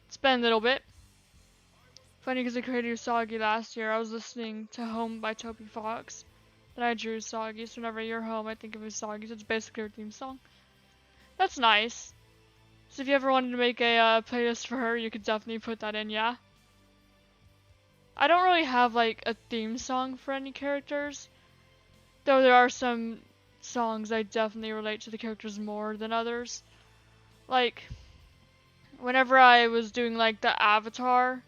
It's been a little bit. Funny because I created Usagi last year. I was listening to Home by Toby Fox. And I drew Usagi, so whenever you're home, I think of Usagi. So it's basically her theme song. That's nice. So if you ever wanted to make a playlist for her, you could definitely put that in, yeah? I don't really have like a theme song for any characters. Though there are some songs I definitely relate to the characters more than others. Like, whenever I was doing like the Avatar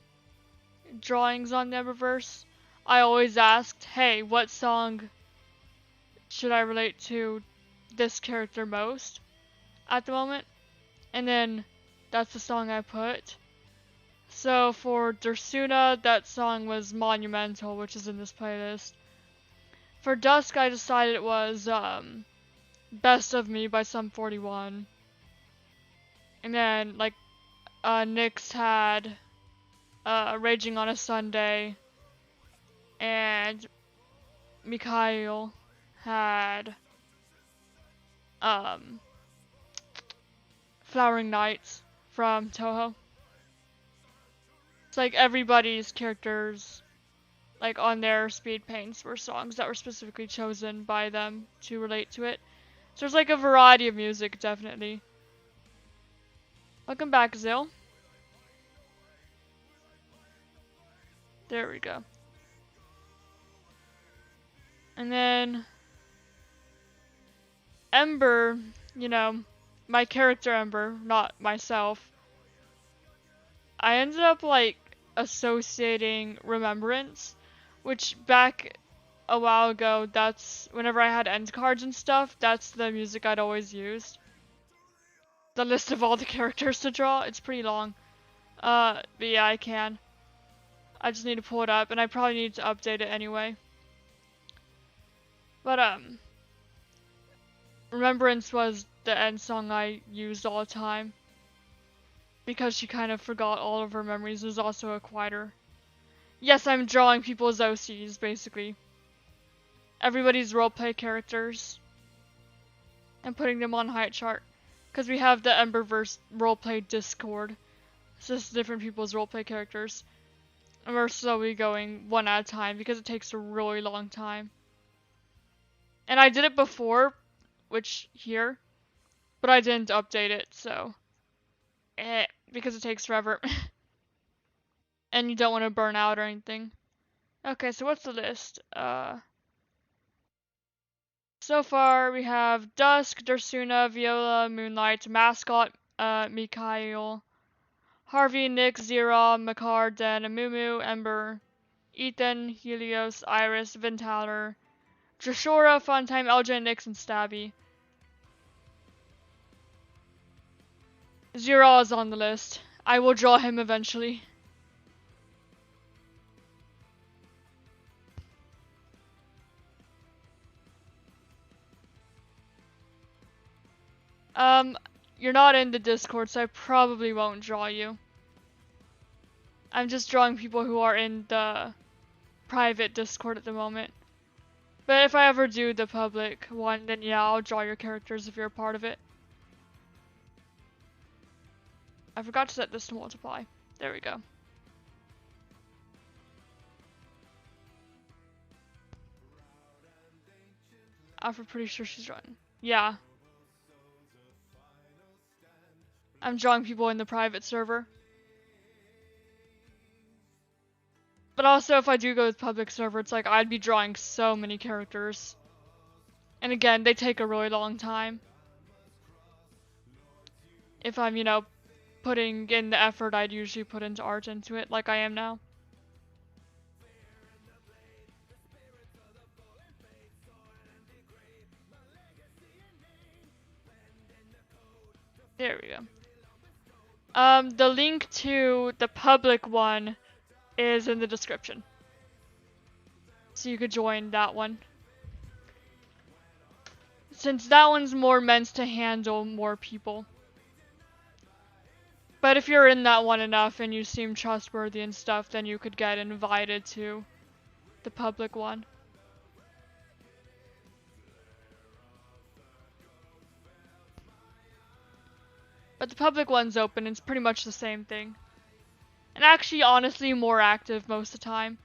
drawings on the Emberverse, I always asked, hey, what song should I relate to this character most at the moment? And then that's the song I put. So for Dursuna, that song was Monumental, which is in this playlist. For Dusk, I decided it was Best of Me by Sum 41. And then, like, Nyx had Raging on a Sunday. And Mikhail had Flowering Nights from Toho. It's like everybody's characters like on their speed paints were songs that were specifically chosen by them to relate to it. So there's like a variety of music, definitely. Welcome back, Zill. There we go. And then Ember, you know, my character Ember, not myself. I ended up like associating Remembrance, which back a while ago, that's whenever I had end cards and stuff, that's the music I'd always used. The list of all the characters to draw, it's pretty long. But yeah, I can. I just need to pull it up, and I probably need to update it anyway. But Remembrance was the end song I used all the time. Because she kind of forgot all of her memories. There's also a quieter. Yes, I'm drawing people's OCs, basically. Everybody's roleplay characters. And putting them on height chart. Because we have the Emberverse roleplay Discord. It's just different people's roleplay characters. And we're slowly going one at a time because it takes a really long time. And I did it before, which here, but I didn't update it, so because it takes forever. And you don't want to burn out or anything. Okay, so what's the list? So far we have Dusk, Dursuna, Viola, Moonlight, Mascot, Mikhail, Harvey, Nick, Zira, Makar, Den, Amumu, Ember, Ethan, Helios, Iris, Ventaler, Drashora, Funtime, LJ, Nix, and Stabby. Zira is on the list. I will draw him eventually. You're not in the Discord, so I probably won't draw you. I'm just drawing people who are in the private Discord at the moment. But if I ever do the public one, then yeah, I'll draw your characters if you're a part of it. I forgot to set this to multiply. There we go. I'm pretty sure she's drawing. Yeah. I'm drawing people in the private server. But also, if I do go with public server, it's like I'd be drawing so many characters. And again, they take a really long time. If I'm, you know, putting in the effort I'd usually put into art into it, like I am now. There we go. The link to the public one is in the description. So you could join that one. Since that one's more meant to handle more people. But if you're in that one enough and you seem trustworthy and stuff, then you could get invited to the public one. But the public one's open, it's pretty much the same thing. And actually, honestly, more active most of the time.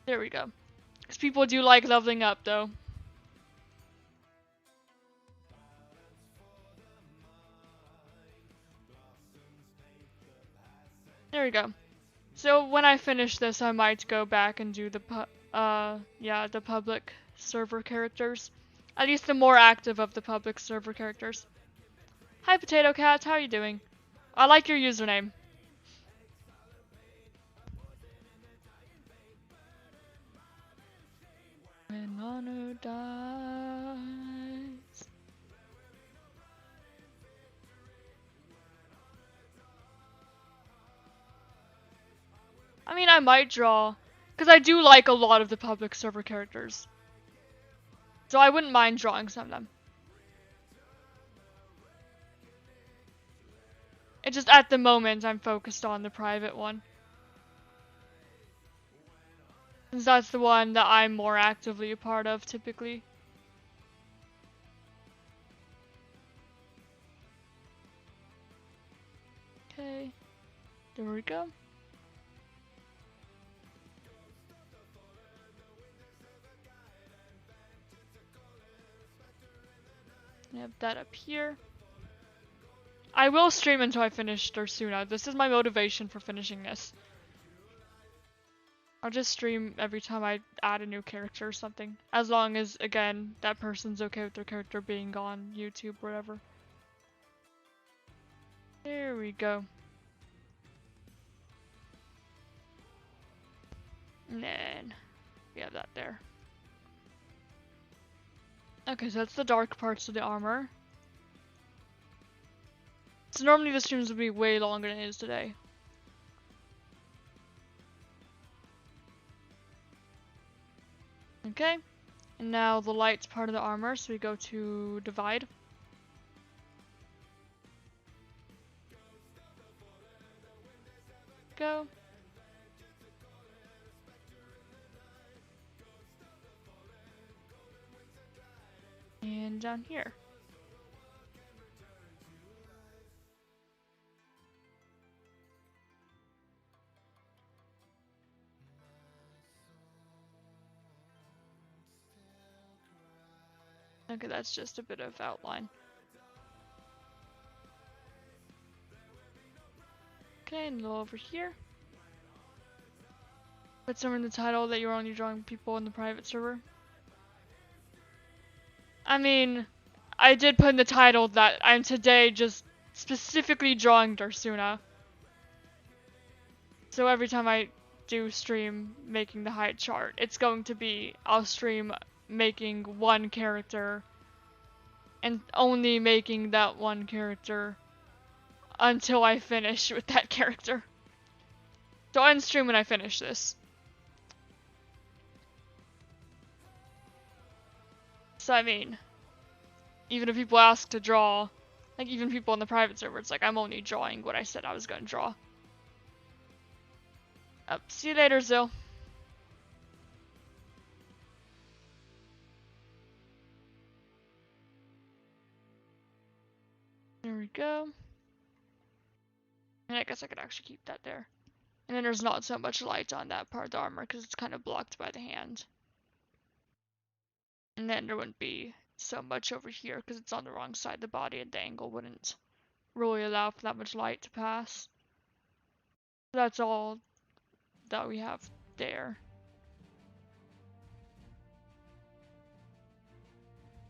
There we go. Because people do like leveling up, though. There we go. So when I finish this, I might go back and do the the public server characters. At least the more active of the public server characters. Hi Potato Cat, how are you doing? I like your username. When honor dies. I mean, I might draw, because I do like a lot of the public server characters. So I wouldn't mind drawing some of them. It's just at the moment I'm focused on the private one. Since that's the one that I'm more actively a part of, typically. Okay. There we go. I have that up here. I will stream until I finish Dursuna. This is my motivation for finishing this. I'll just stream every time I add a new character or something. As long as, again, that person's okay with their character being on YouTube or whatever. There we go. And then we have that there. Okay, so that's the dark parts of the armor. So normally the streams would be way longer than it is today. Okay, and now the light's part of the armor, so we go to divide. Go. And down here. Okay, that's just a bit of outline. Okay, and go over here. Put somewhere in the title that you're only drawing people in the private server. I mean, I did put in the title that I'm today just specifically drawing Dursuna. So every time I do stream making the height chart, it's going to be, I'll stream making one character and only making that one character until I finish with that character. So I'll end stream when I finish this. So I mean, even if people ask to draw, like even people in the private server, it's like I'm only drawing what I said I was gonna draw. See you later, Zill. There we go. And I guess I could actually keep that there. And then there's not so much light on that part of the armor because it's kind of blocked by the hand. And then there wouldn't be so much over here because it's on the wrong side of the body and the angle wouldn't really allow for that much light to pass. That's all that we have there.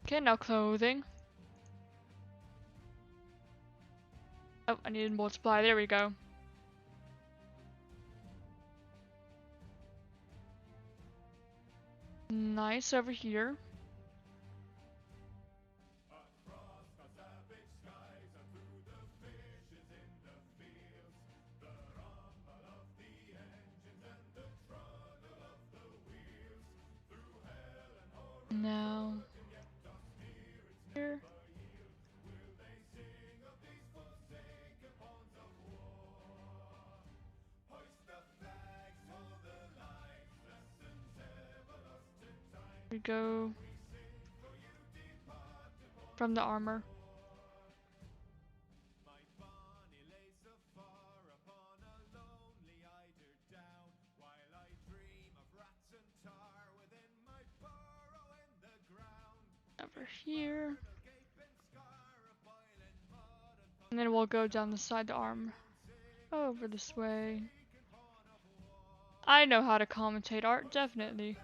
Okay, now clothing. Oh, I needed multiply. There we go. Nice over here. Now here. We go from the armor. Over here. And then we'll go down the side of the arm. Over this way. I know how to commentate art, definitely.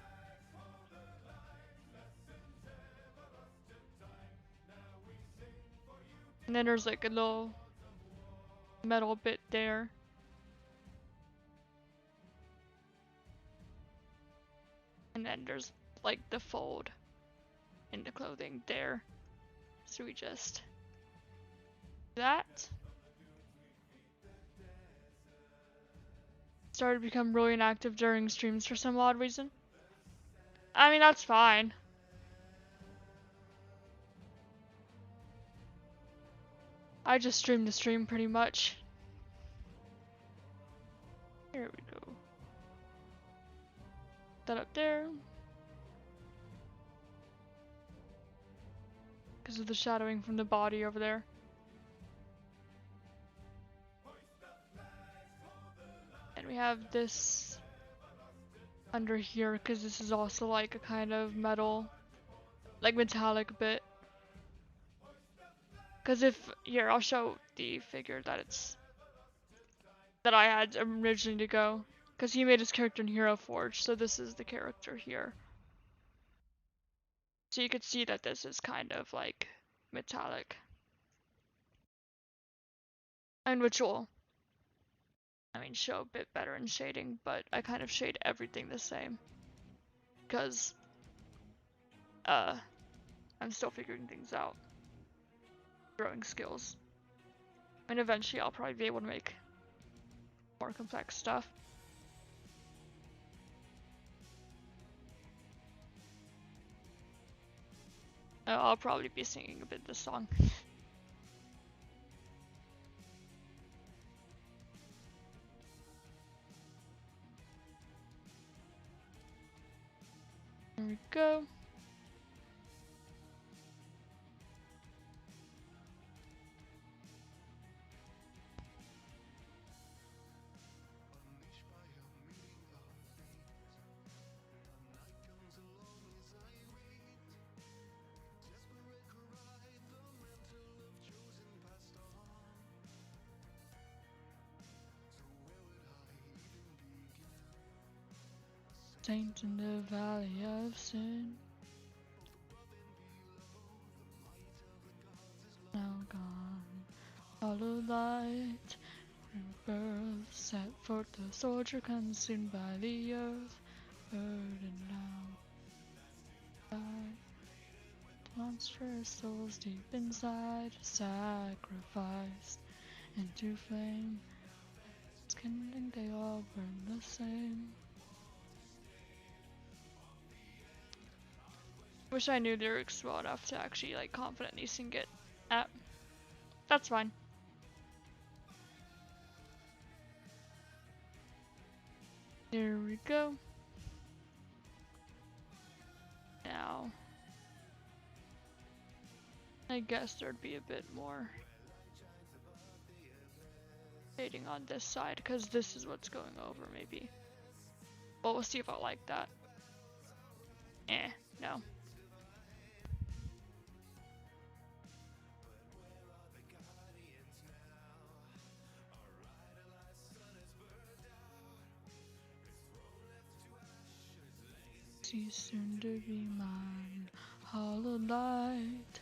And then there's like a little metal bit there. And then there's like the fold in the clothing there. So we just do that. Started to become really inactive during streams for some odd reason. I mean, that's fine. I just stream the stream pretty much. Here we go. That up there. Because of the shadowing from the body over there. have this under here because this is also like a kind of metal, like metallic bit. Because if, here, I'll show the figure that I had originally to go. Because he made his character in Hero Forge, so this is the character here. So you could see that this is kind of like metallic. And which will, I mean, show a bit better in shading, but I kind of shade everything the same. Because, I'm still figuring things out. Growing skills. And eventually I'll probably be able to make more complex stuff. I'll probably be singing a bit this song. There we go. Saint in the valley of sin, now gone. Hollow light, rebirth, set forth the soldier consumed by the earth, burdened now. Die. Monstrous souls deep inside, sacrificed into flame. It's kindling, they all burn the same. Wish I knew lyrics well enough to actually like confidently sing it. That's fine. There we go. Now, I guess there'd be a bit more shading on this side because this is what's going over maybe. Well, we'll see if I like that. No. She's soon to be mine, hollow light,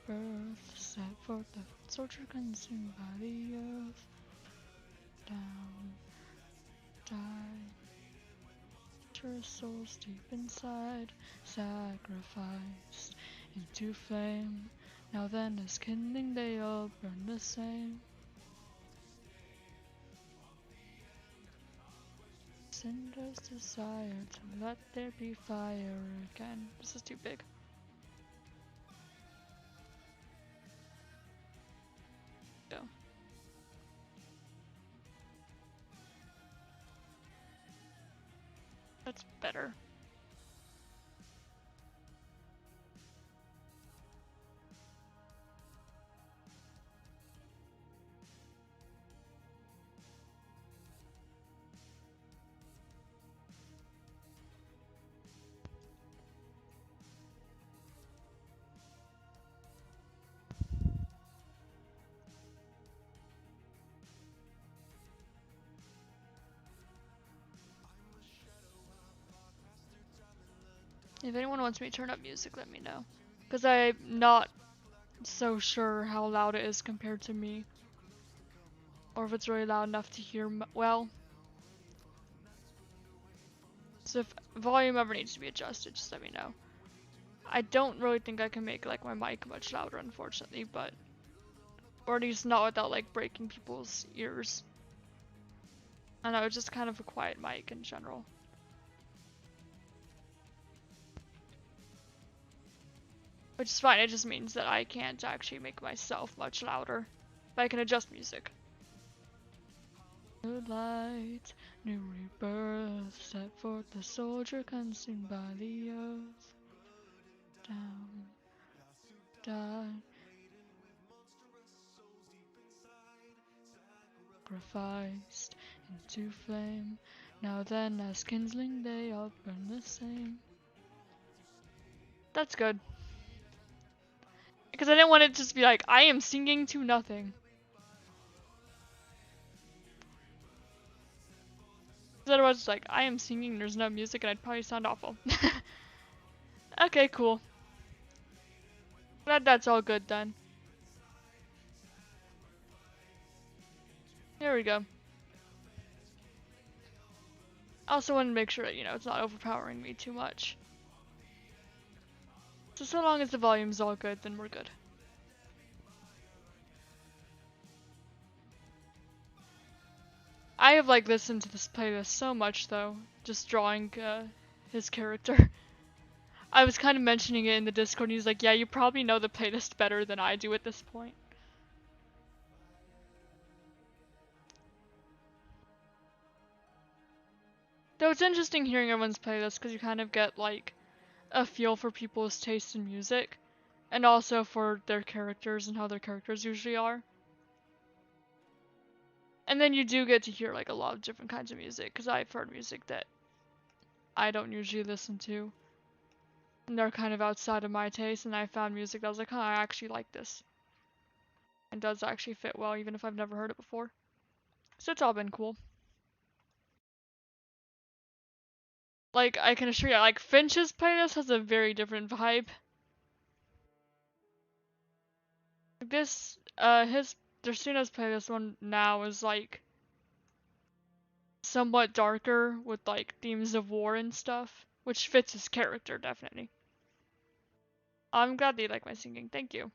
birth, set forth the soldier consumed by the earth, down, die, her souls deep inside, sacrificed into flame, now then as kindling they all burn the same. Cinders desire to let there be fire again. This is too big. Go. That's better. If anyone wants me to turn up music, let me know. Because I'm not so sure how loud it is compared to me. Or if it's really loud enough to hear well. So if volume ever needs to be adjusted, just let me know. I don't really think I can make like my mic much louder, unfortunately, but... Or at least not without like breaking people's ears. I know, it's just kind of a quiet mic in general. Which is fine, it just means that I can't actually make myself much louder. But I can adjust music. New light, new rebirth, set forth the soldier consumed by the earth. Down, die, sacrificed into flame. Now then, as kindling they all burn the same. That's good. Because I didn't want it to just be like, I am singing to nothing. Because otherwise it's like, I am singing, there's no music, and I'd probably sound awful. Okay, cool. Glad that's all good then. There we go. I also want to make sure that, it's not overpowering me too much. So long as the volume's all good, then we're good. I have listened to this playlist so much though, just drawing his character. I was kind of mentioning it in the Discord and he's like, yeah, you probably know the playlist better than I do at this point. Though it's interesting hearing everyone's playlist because you kind of get a feel for people's taste in music and also for their characters and how their characters usually are. And then you do get to hear a lot of different kinds of music because I've heard music that I don't usually listen to. And they're kind of outside of my taste, and I found music that I was like, huh, I actually like this. And does actually fit well, even if I've never heard it before. So it's all been cool. I can assure you, Finch's playlist has a very different vibe. His Dursuna's playlist one now is somewhat darker with themes of war and stuff, which fits his character definitely. I'm glad that you like my singing, thank you.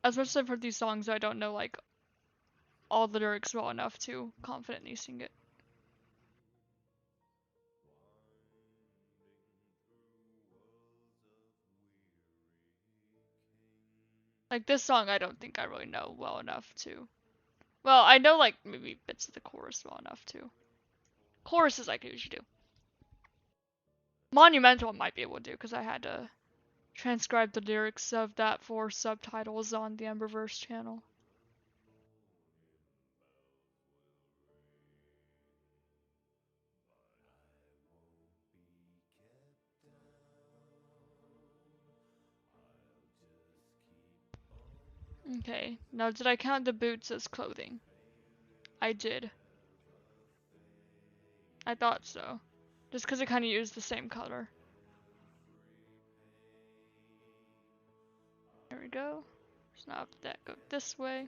As much as I've heard these songs, I don't know all the lyrics well enough to confidently sing it. This song I don't think I really know well enough to. Well, I know maybe bits of the chorus well enough to. Choruses I can usually do. Monumental I might be able to do because I had to transcribe the lyrics of that for subtitles on the Emberverse channel. Okay, now did I count the boots as clothing? I did. I thought so. Just because it kind of used the same color. There we go. So now that go this way.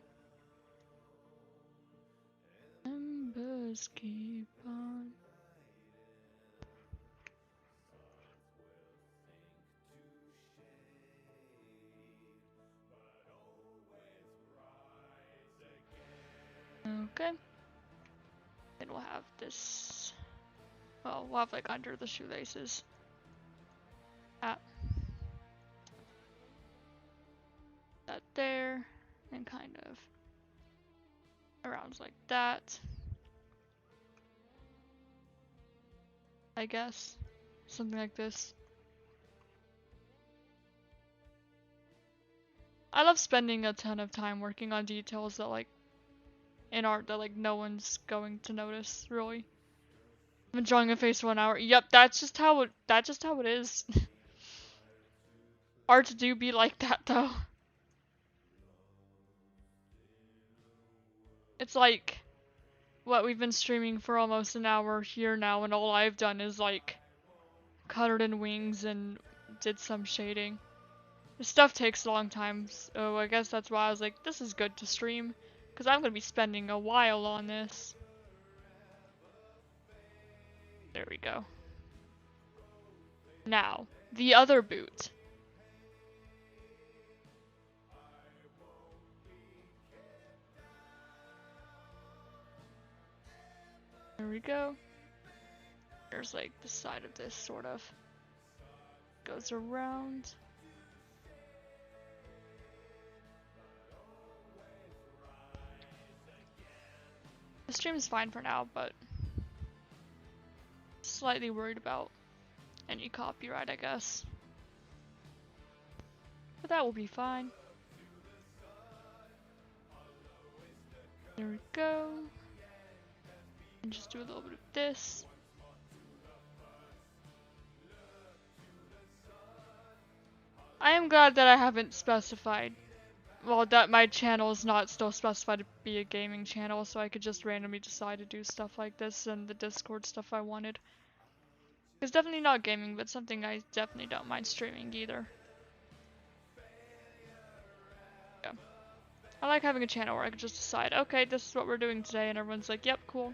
Embers keep on. Okay. Then we'll have this. Well, we'll have under the shoelaces. That there. And kind of around like that. I guess. Something like this. I love spending a ton of time working on details that in art that no one's going to notice, really. I've been drawing a face for 1 hour. Yep, that's just how it is. Art do be like that though. It's what we've been streaming for almost an hour here now, and all I've done is colored in wings and did some shading. This stuff takes a long time, so I guess that's why I was like, this is good to stream, because I'm gonna be spending a while on this. There we go. Now, the other boot. There we go. There's the side of this sort of goes around. The stream is fine for now, but slightly worried about any copyright, I guess. But that will be fine. There we go. And just do a little bit of this. I am glad that I haven't specified, well, that my channel is not still specified to be a gaming channel, so I could just randomly decide to do stuff like this and the Discord stuff I wanted. It's definitely not gaming, but something I definitely don't mind streaming either. Yeah. I like having a channel where I could just decide, okay, this is what we're doing today, and everyone's like, yep, cool.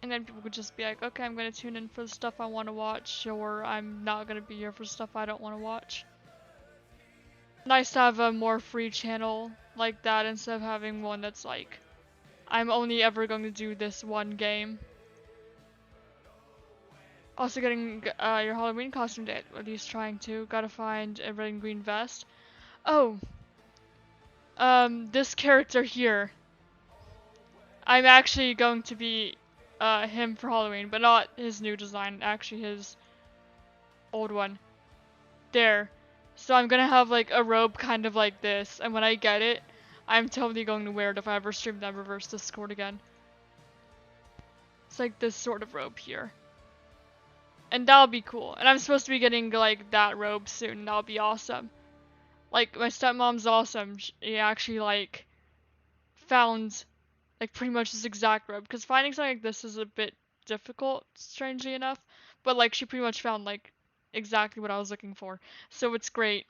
And then people could just be like, okay, I'm gonna tune in for the stuff I want to watch, or I'm not gonna be here for stuff I don't want to watch. Nice to have a more free channel like that instead of having one that's like, I'm only ever going to do this one game. Also getting your Halloween costume date, at least trying to. Gotta find a red and green vest. Oh, this character here. I'm actually going to be him for Halloween, but not his new design, actually his old one. There. So I'm gonna have like a robe kind of like this, and when I get it, I'm totally going to wear it if I ever stream the Emberverse Discord again. It's like this sort of robe here. And that'll be cool. And I'm supposed to be getting like that robe soon, and that'll be awesome. Like, my stepmom's awesome. She actually like found like pretty much this exact robe, because finding something like this is a bit difficult, strangely enough. But like she pretty much found like exactly what I was looking for. So it's great.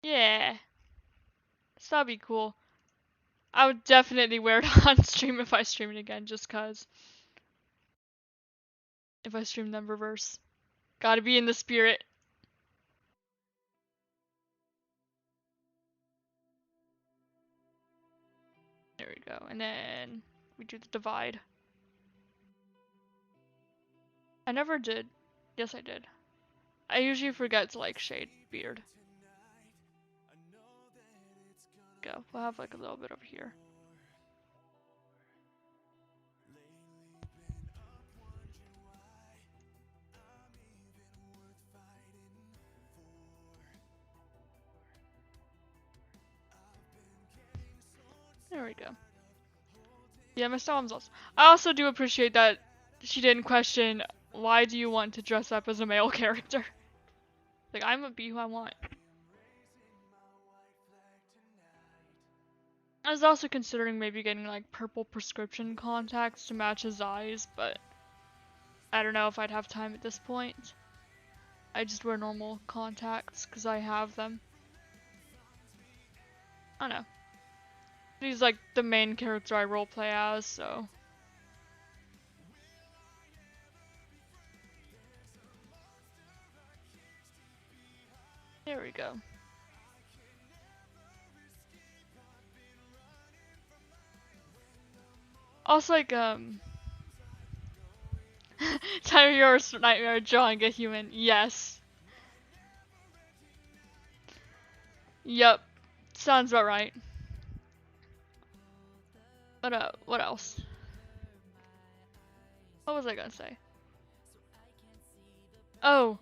Yeah. So that'd be cool. I would definitely wear it on stream if I stream it again, just cause. If I stream Emberverse. Gotta be in the spirit. There we go. And then we do the divide. I never did. Yes, I did. I usually forget to like shade beard. Go. We'll have like a little bit over here. There we go. Yeah, my style is awesome. I also do appreciate that she didn't question, why do you want to dress up as a male character? Like, I'm gonna be who I want. I was also considering maybe getting like purple prescription contacts to match his eyes, but I don't know if I'd have time at this point. I just wear normal contacts because I have them. I don't know. He's like the main character I roleplay as, so. There we go. Also, like, time of your worst nightmare drawing a human. Yes. Yep. Sounds about right. What else? What was I gonna say? Oh,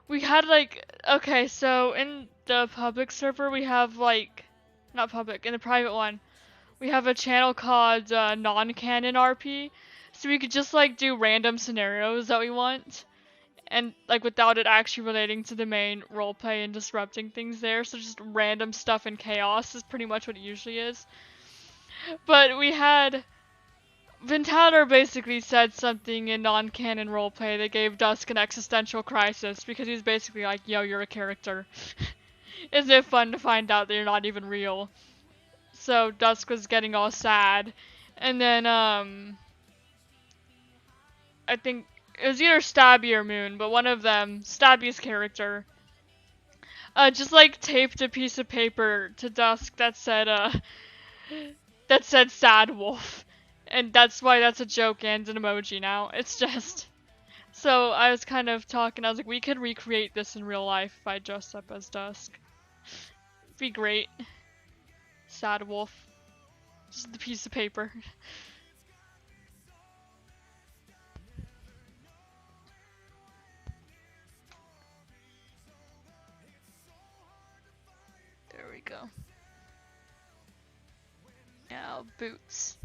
we had like, okay, so in the public server we have like, not public, in the private one, we have a channel called non-canon RP, so we could just like do random scenarios that we want, and like without it actually relating to the main roleplay and disrupting things there, so just random stuff and chaos is pretty much what it usually is. But we had Ventana basically said something in non-canon roleplay that gave Dusk an existential crisis, because he's basically like, yo, you're a character. Isn't it fun to find out that you're not even real? So Dusk was getting all sad. And then, I think it was either Stabby or Moon, but one of them, Stabby's character, just like taped a piece of paper to Dusk that said sad wolf. And that's why that's a joke and an emoji now. It's just. So I was kind of talking, I was like, we could recreate this in real life if I dressed up as Dusk. It'd be great. Sad wolf. Just a piece of paper. we go. Now, boots.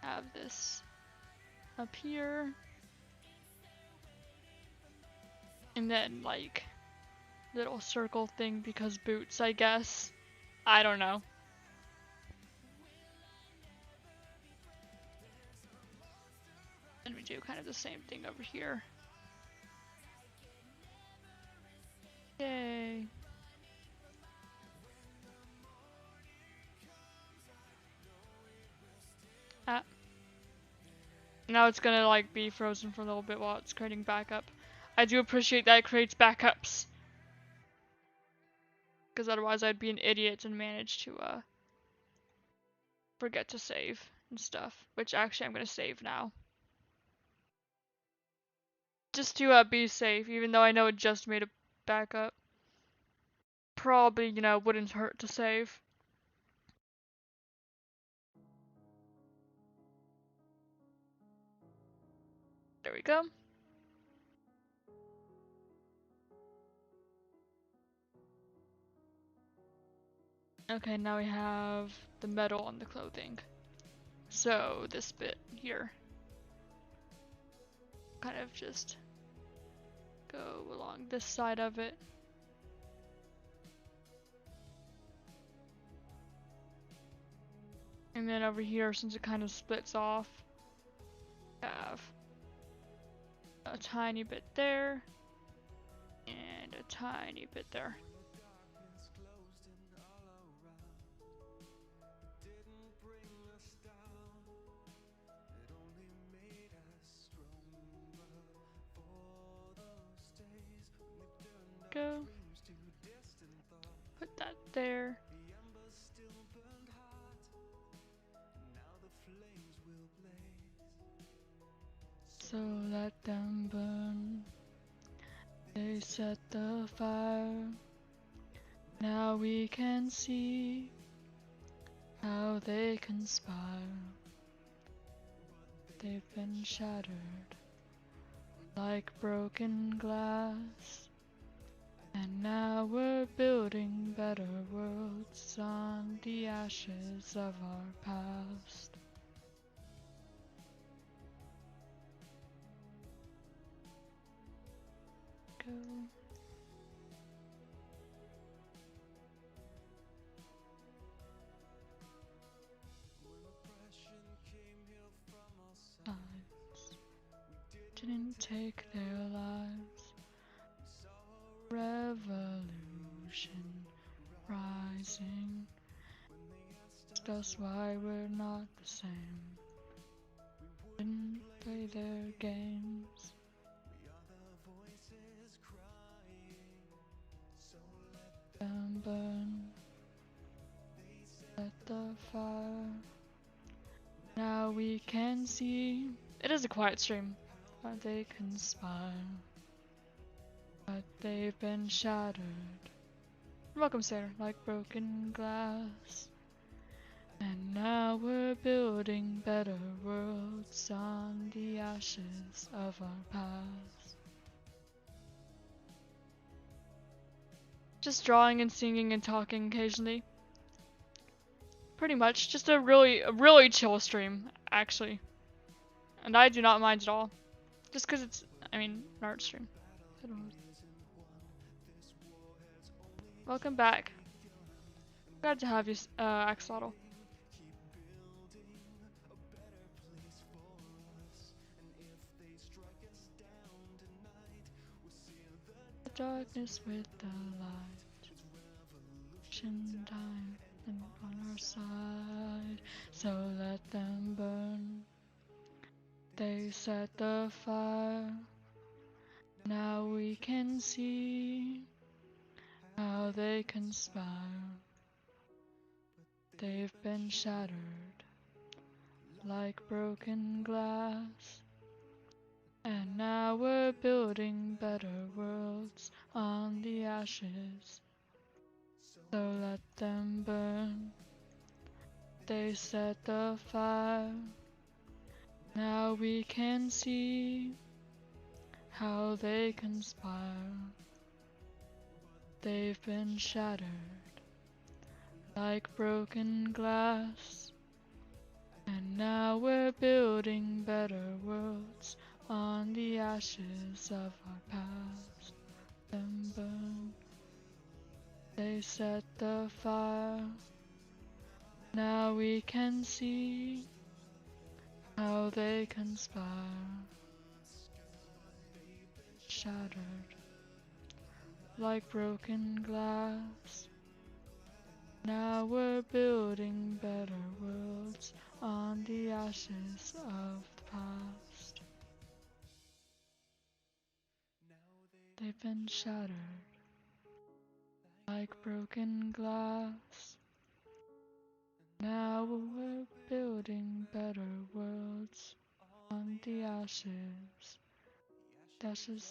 Have this up here. And then, like, little circle thing because boots, I guess. I don't know. And we do kind of the same thing over here. Yay. Ah. Now it's gonna like be frozen for a little bit while it's creating backup. I do appreciate that it creates backups. Because otherwise I'd be an idiot and manage to forget to save and stuff. Which actually I'm gonna save now. Just to be safe, even though I know it just made a backup. Probably, you know, wouldn't hurt to save. There we go. Okay, now we have the metal on the clothing. So this bit here. Kind of just go along this side of it. And then over here, since it kind of splits off, have a tiny bit there, and a tiny bit there. Go. Put that there. So let them burn. They set the fire. Now we can see how they conspire. They've been shattered like broken glass. And now we're building better worlds on the ashes of our past. Go. Lives didn't take their lives. Revolution rising. That's why we're not the same. Didn't play their games. Them burn. Let the fire. Now we can see. It is a quiet stream. But they conspire. But they've been shattered. Welcome, Sarah. Like broken glass. And now we're building better worlds on the ashes of our past. Just drawing and singing and talking occasionally. Pretty much, just a really chill stream, actually. And I do not mind at all. Just because it's, I mean, an art stream. Welcome back. Glad to have you, Axolotl. The darkness with the light. Revolution time and on our side. So let them burn. They set the fire. Now we can see how they conspire. They've been shattered like broken glass. And now we're building better worlds on the ashes. So let them burn. They set the fire. Now we can see how how they conspire. They've been shattered like broken glass, and now we're building better worlds on the ashes of our past. Them burn, they set the fire. Now we can see how they conspire. Shattered like broken glass. Now we're building better worlds on the ashes of the past. They've been shattered like broken glass. Now we're building better worlds on the ashes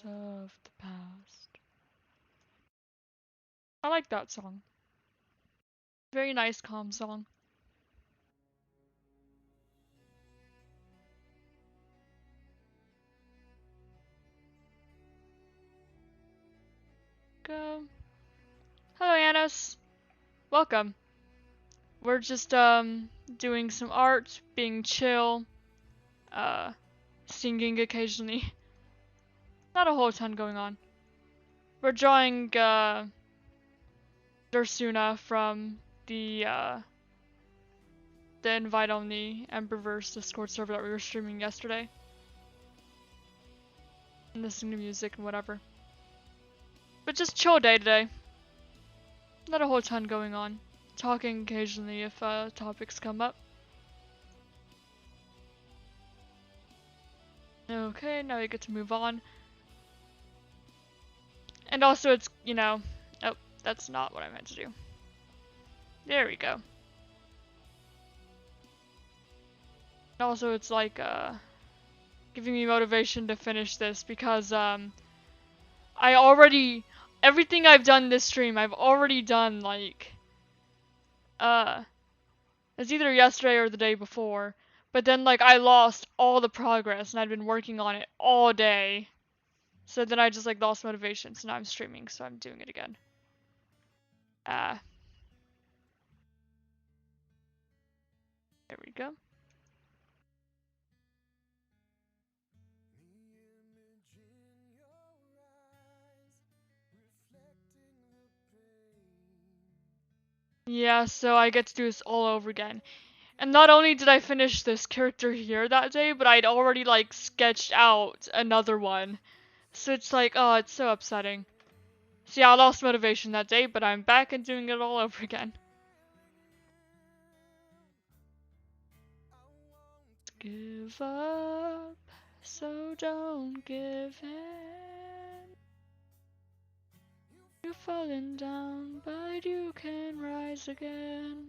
of the past. I like that song. Very nice, calm song. Go. Hello, Annis. Welcome. We're just doing some art, being chill, singing occasionally. Not a whole ton going on. We're drawing Dursuna from the invite on the Emberverse Discord server that we were streaming yesterday. And listening to music and whatever. But just chill day today. Not a whole ton going on. Talking occasionally if topics come up. Okay, now we get to move on. And also it's, you know, oh, that's not what I meant to do. There we go. And also it's like, giving me motivation to finish this because, everything I've done this stream, I've already done, like, it's either yesterday or the day before, but then, like, I lost all the progress, and I'd been working on it all day, so then I just, like, lost motivation, so now I'm streaming, so I'm doing it again. There we go. Yeah, so I get to do this all over again. And not only did I finish this character here that day, but I'd already, like, sketched out another one. So it's like, oh, it's so upsetting. So yeah, I lost motivation that day, but I'm back and doing it all over again. Give up, so don't give in. You've fallen down, but you can rise again.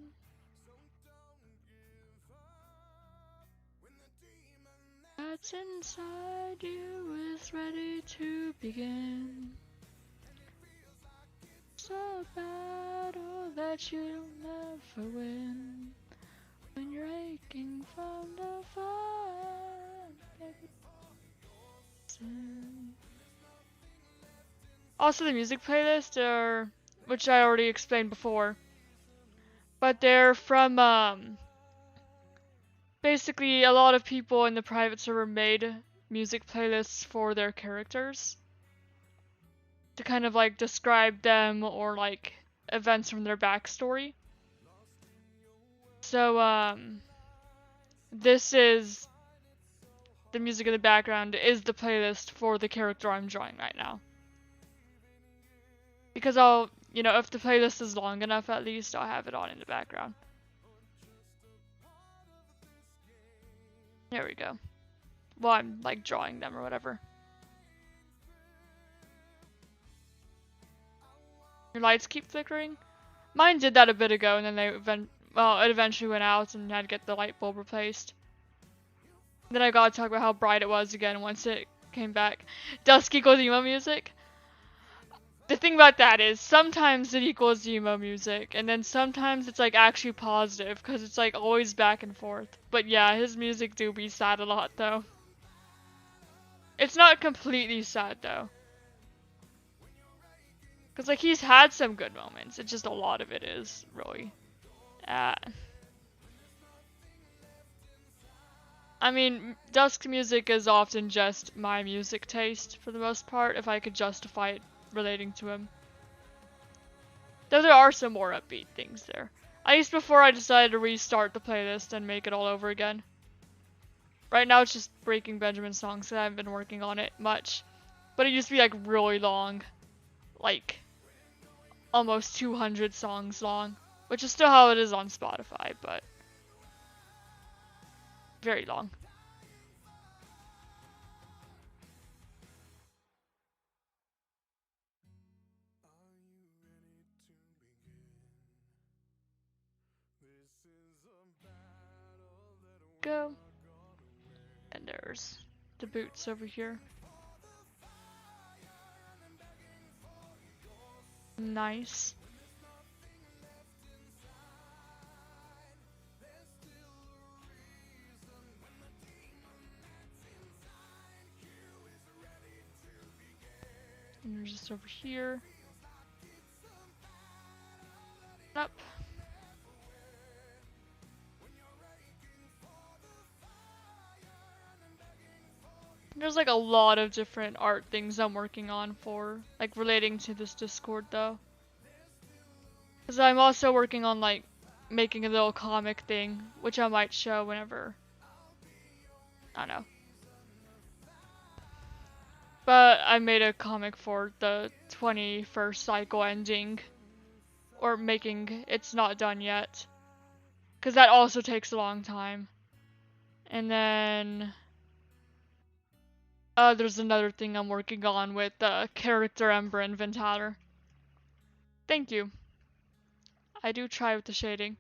That's inside you is ready to begin. It's a battle that you'll never win. When you're aching from the fire. Also, the music playlist are, which I already explained before, but they're from basically a lot of people in the private server made music playlists for their characters to kind of like describe them or like events from their backstory. So this is the music in the background is the playlist for the character I'm drawing right now. Because I'll, you know, if the playlist is long enough at least, I'll have it on in the background. There we go. Well, I'm like drawing them or whatever. Your lights keep flickering? Mine did that a bit ago and then it eventually went out and I had to get the light bulb replaced. Then I gotta talk about how bright it was again once it came back. Dusk equals emo music? The thing about that is, sometimes it equals emo music, and then sometimes it's like actually positive, because it's like always back and forth. But yeah, his music do be sad a lot though. It's not completely sad though. Cause like he's had some good moments. It's just a lot of it is really. I mean, Dusk's music is often just my music taste for the most part, if I could justify it relating to him. Though there are some more upbeat things there. At least before I decided to restart the playlist and make it all over again. Right now it's just Breaking Benjamin songs, so I haven't been working on it much. But it used to be like really long. Like almost 200 songs long. Which is still how it is on Spotify, but very long. Go. And there's the boots over here. Nice. And there's just over here. Up. There's like a lot of different art things I'm working on for, like relating to this Discord though. Because I'm also working on like making a little comic thing, which I might show whenever. I don't know. But I made a comic for the 21st cycle ending. Or making, it's not done yet. Because that also takes a long time. And then there's another thing I'm working on with character Ember and Ventaler. Thank you. I do try with the shading.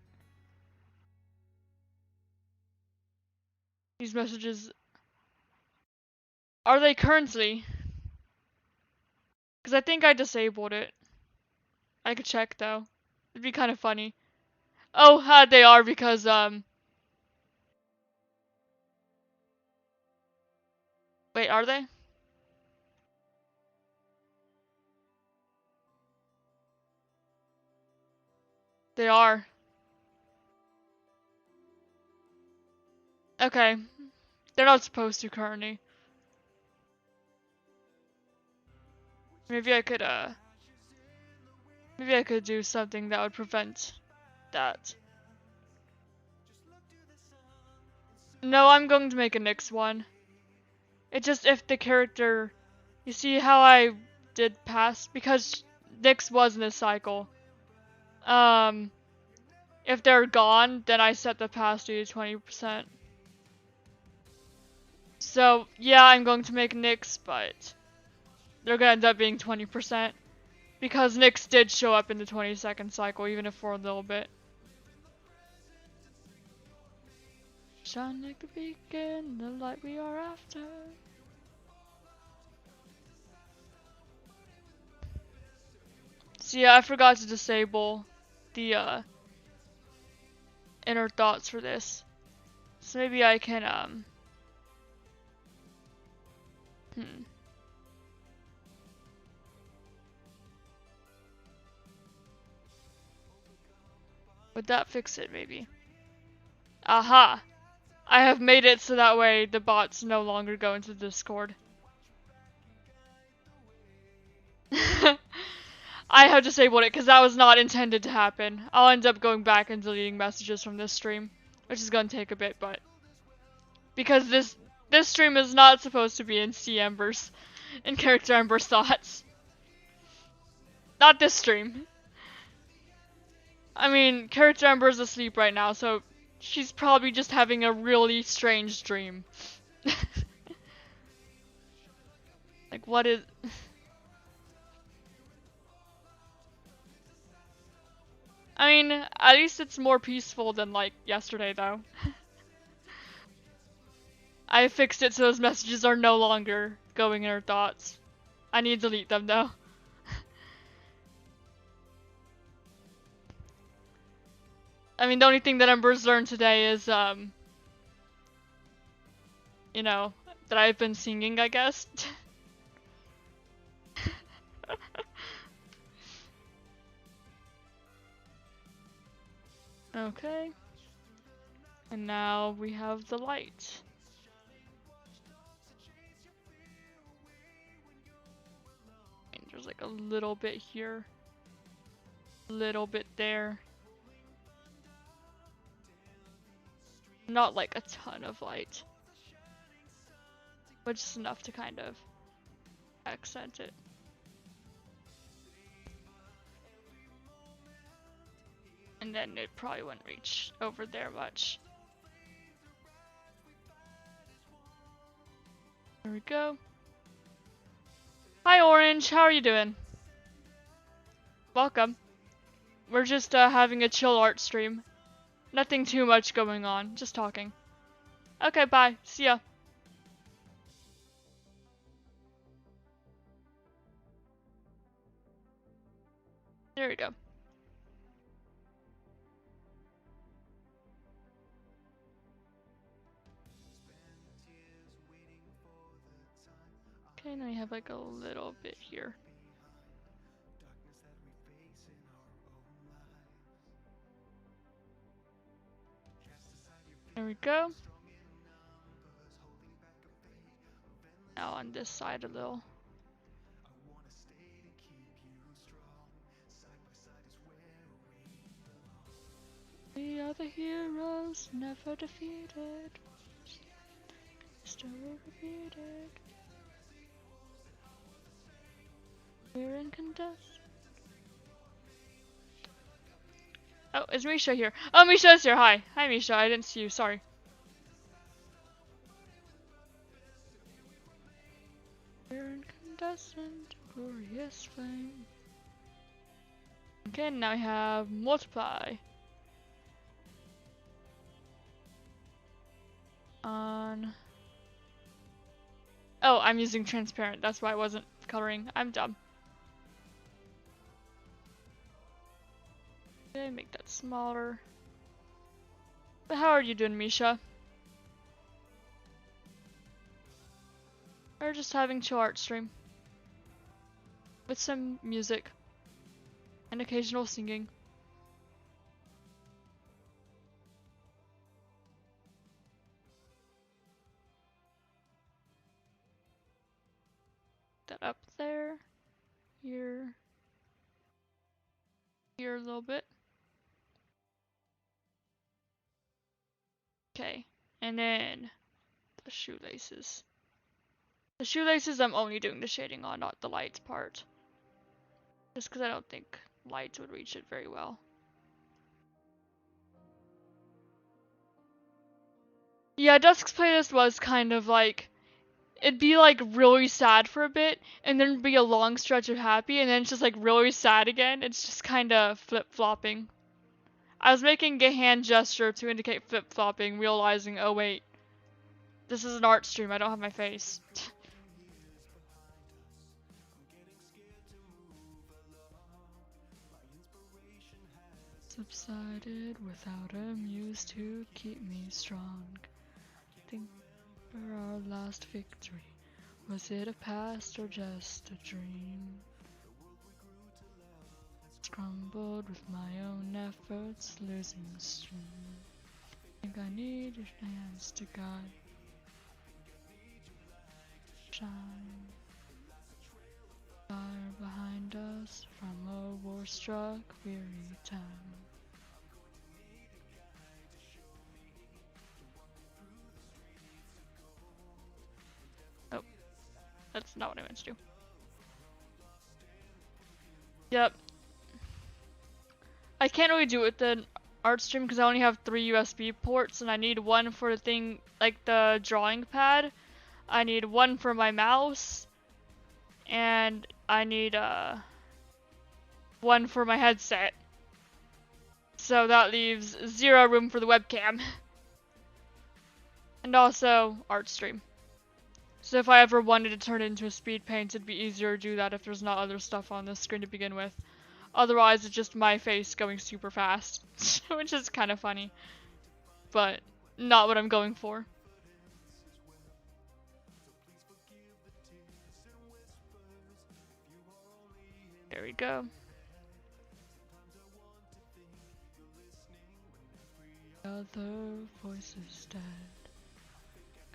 These messages... Are they currently? Because I think I disabled it. I could check though. It'd be kind of funny. Oh, they are because, Wait, are they? They are. Okay. They're not supposed to currently. Maybe I could, Maybe I could do something that would prevent that. No, I'm going to make a Nyx one. It's just if the character... You see how I did past? Because Nyx was in this cycle. If they're gone, then I set the opacity to 20%. So, yeah, I'm going to make Nyx, but they're gonna end up being 20%. Because Nyx did show up in the 22nd cycle, even if for a little bit. Shine like the beacon, the light we are after. So yeah, I forgot to disable the inner thoughts for this. So maybe I can Would that fix it maybe? Aha! I have made it so that way the bots no longer go into Discord. I have disabled it because that was not intended to happen. I'll end up going back and deleting messages from this stream, which is going to take a bit, but because this stream is not supposed to be in Ember's, in character Ember's thoughts. Not this stream. I mean, character Ember's asleep right now, so she's probably just having a really strange dream. Like, what is... I mean, at least it's more peaceful than, like, yesterday, though. I fixed it so those messages are no longer going in her thoughts. I need to delete them, though. I mean, the only thing that Ember's learned today is, you know, that I've been singing, I guess. Okay. And now we have the light. And there's like a little bit here. A little bit there. Not like a ton of light. But just enough to kind of accent it. And then it probably wouldn't reach over there much. There we go. Hi Orange, how are you doing? Welcome. We're just having a chill art stream. Nothing too much going on, just talking. Okay, bye. See ya. There we go. Okay, now you have like a little bit here. There we go. Now on this side a little. We are the heroes, never defeated. Story repeated. We're in contest. Oh, is Misha here? Oh, Misha's here. Hi. Hi, Misha. I didn't see you. Sorry. We're incandescent, glorious flame. Okay, now I have multiply. On. Oh, I'm using transparent. That's why I wasn't coloring. I'm dumb. Okay, make that smaller. But how are you doing, Misha? We're just having chill art stream. With some music. And occasional singing. That up there. Here. Here a little bit. Okay. And then the shoelaces. The shoelaces I'm only doing the shading on, not the lights part. Just because I don't think lights would reach it very well. Yeah, Dusk's playlist was kind of like, it'd be like really sad for a bit, and then be a long stretch of happy, and then it's just like really sad again. It's just kind of flip-flopping. I was making a hand gesture to indicate flip-flopping, realizing, oh wait, this is an art stream, I don't have my face. Subsided without a muse to keep me strong. Think for our last victory. Was it a past or just a dream? Crumbled with my own efforts, losing stream. Think I need your hands to guide. Shine. Fire behind us from a war-struck, weary time. Oh, that's not what I meant to do. Yep. I can't really do it with the art stream because I only have 3 USB ports and I need one for the thing, like the drawing pad. I need one for my mouse. And I need one for my headset. So that leaves 0 room for the webcam. And also art stream. So if I ever wanted to turn it into a speed paint, it'd be easier to do that if there's not other stuff on the screen to begin with. Otherwise, it's just my face going super fast, which is kind of funny. But not what I'm going for. There we go. Other voices dead.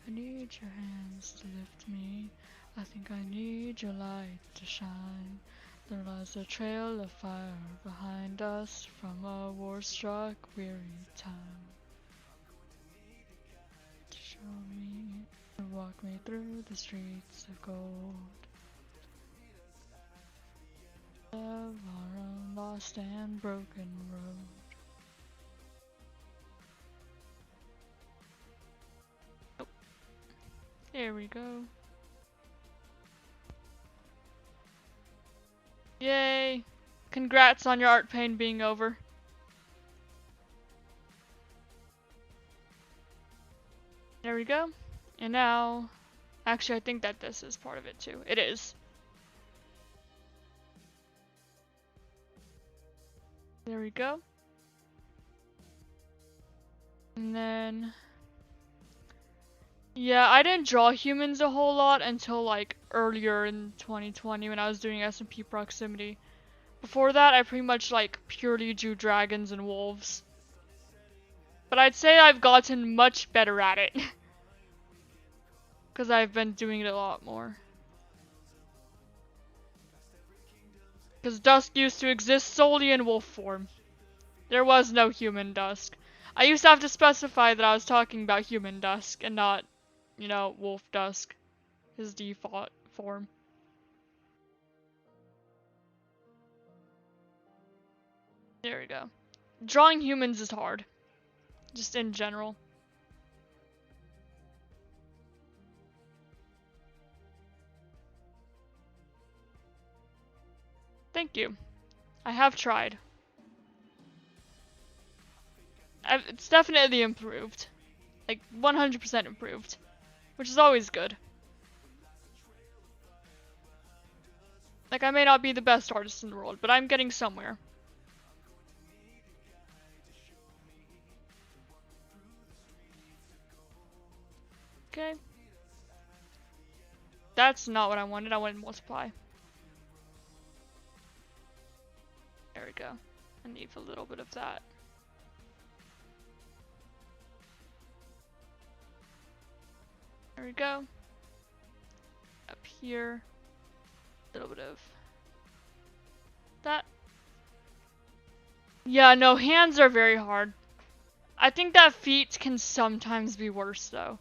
I need your hands to lift me. I think I need your light to shine. There lies a trail of fire behind us from a war-struck, weary time. To show me, to walk me through the streets of gold. Of our own lost and broken road. Oh. There we go. Yay! Congrats on your art pain being over. There we go. And now, actually I think that this is part of it too. It is. There we go. And then, yeah, I didn't draw humans a whole lot until like earlier in 2020 when I was doing SMP proximity. Before that, I pretty much like purely drew dragons and wolves. But I'd say I've gotten much better at it. Because I've been doing it a lot more. Because Dusk used to exist solely in wolf form. There was no human Dusk. I used to have to specify that I was talking about human Dusk and not, you know, wolf Dusk. His default form. There we go. Drawing humans is hard. Just in general. Thank you. I have tried. It's definitely improved. Like, 100% improved. Which is always good. Like, I may not be the best artist in the world, but I'm getting somewhere. Okay. That's not what I wanted. I wanted multiply. There we go. I need a little bit of that. There we go. Up here. A little bit of that. Yeah, no, hands are very hard. I think that feet can sometimes be worse though.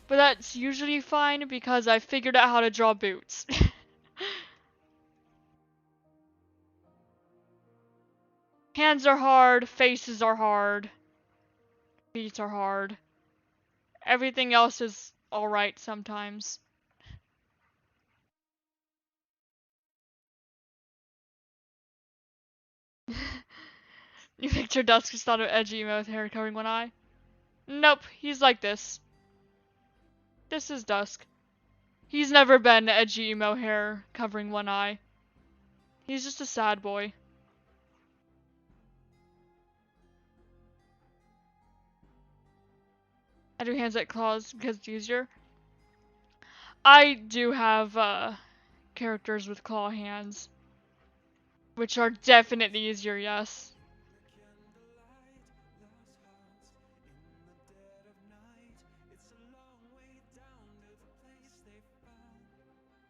But that's usually fine because I figured out how to draw boots. Hands are hard, faces are hard, feet are hard. Everything else is alright sometimes. You picture Dusk is thought of edgy emo with hair covering one eye? Nope, he's like this. This is Dusk. He's never been edgy emo hair covering one eye. He's just a sad boy. I do hands like claws because it's easier. I do have characters with claw hands. Which are definitely easier, yes.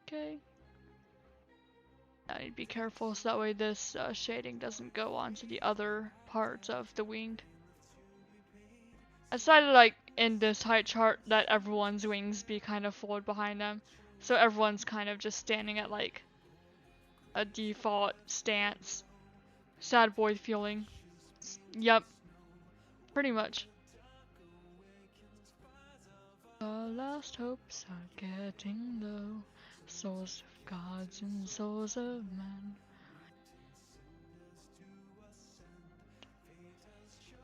Okay. I need to be careful so that way this shading doesn't go on to the other parts of the wing. I decided like in this height chart that everyone's wings be kind of forward behind them. So everyone's kind of just standing at like a default stance. Sad boy feeling. Yep. Pretty much. Our last hopes are getting low. Souls of gods and souls of men.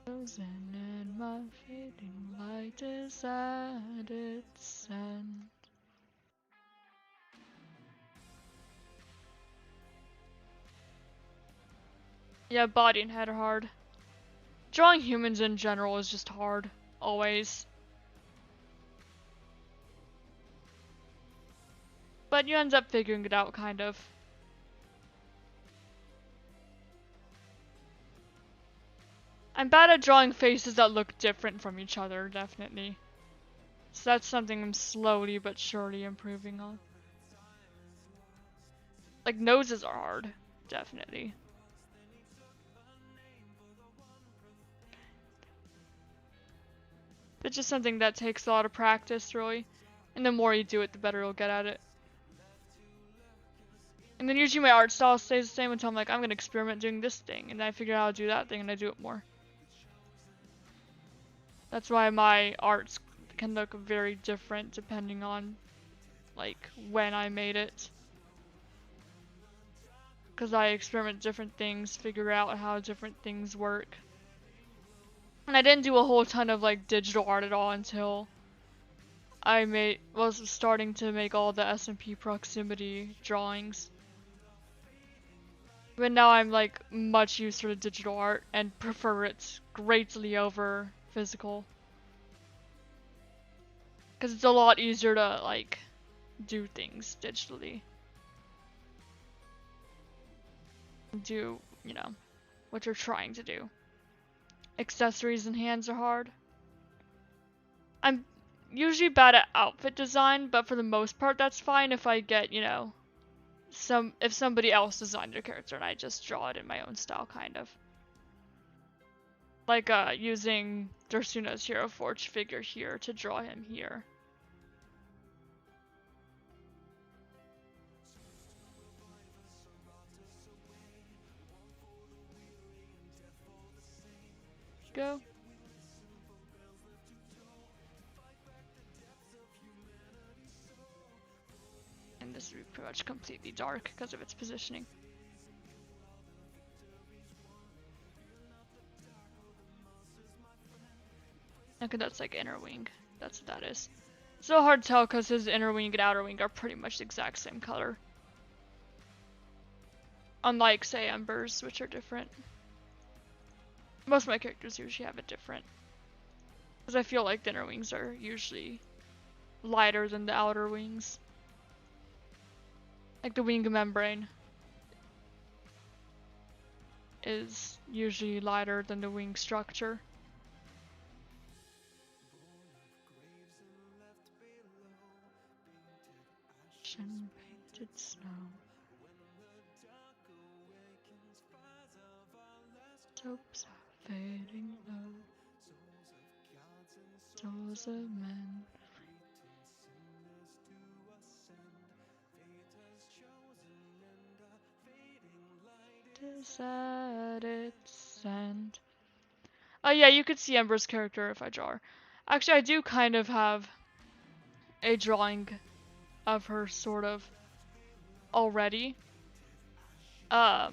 Frozen and my fading light is at its end. Yeah, body and head are hard. Drawing humans in general is just hard. Always. But you end up figuring it out, kind of. I'm bad at drawing faces that look different from each other, definitely. So that's something I'm slowly but surely improving on. Like, noses are hard, definitely. It's just something that takes a lot of practice, really. And the more you do it, the better you'll get at it. And then usually my art style stays the same until I'm like, I'm gonna experiment doing this thing. And then I figure out how to do that thing and I do it more. That's why my arts can look very different depending on, like, when I made it. Because I experiment different things, figure out how different things work. And I didn't do a whole ton of, like, digital art at all until I was starting to make all the SMP proximity drawings. But now I'm, like, much used to digital art and prefer it greatly over physical. Because it's a lot easier to, like, do things digitally. Do, you know, what you're trying to do. Accessories and hands are hard. I'm usually bad at outfit design, but for the most part that's fine if I get, you know, if somebody else designed their character and I just draw it in my own style, kind of. Like, using Dursuna's Hero Forge figure here to draw him here. Go. And this would be pretty much completely dark because of its positioning. Okay, that's like inner wing. That's what that is. It's so hard to tell because his inner wing and outer wing are pretty much the exact same color. Unlike, say, Embers, which are different. Most of my characters usually have it different. Because I feel like the inner wings are usually lighter than the outer wings. Like the wing membrane is usually lighter than the wing structure. Painted snow. Hopes are fading low. Souls of men. Deserted sand. Oh yeah, you could see Ember's character if I draw her. Actually, I do kind of have a drawing of her, sort of, already. I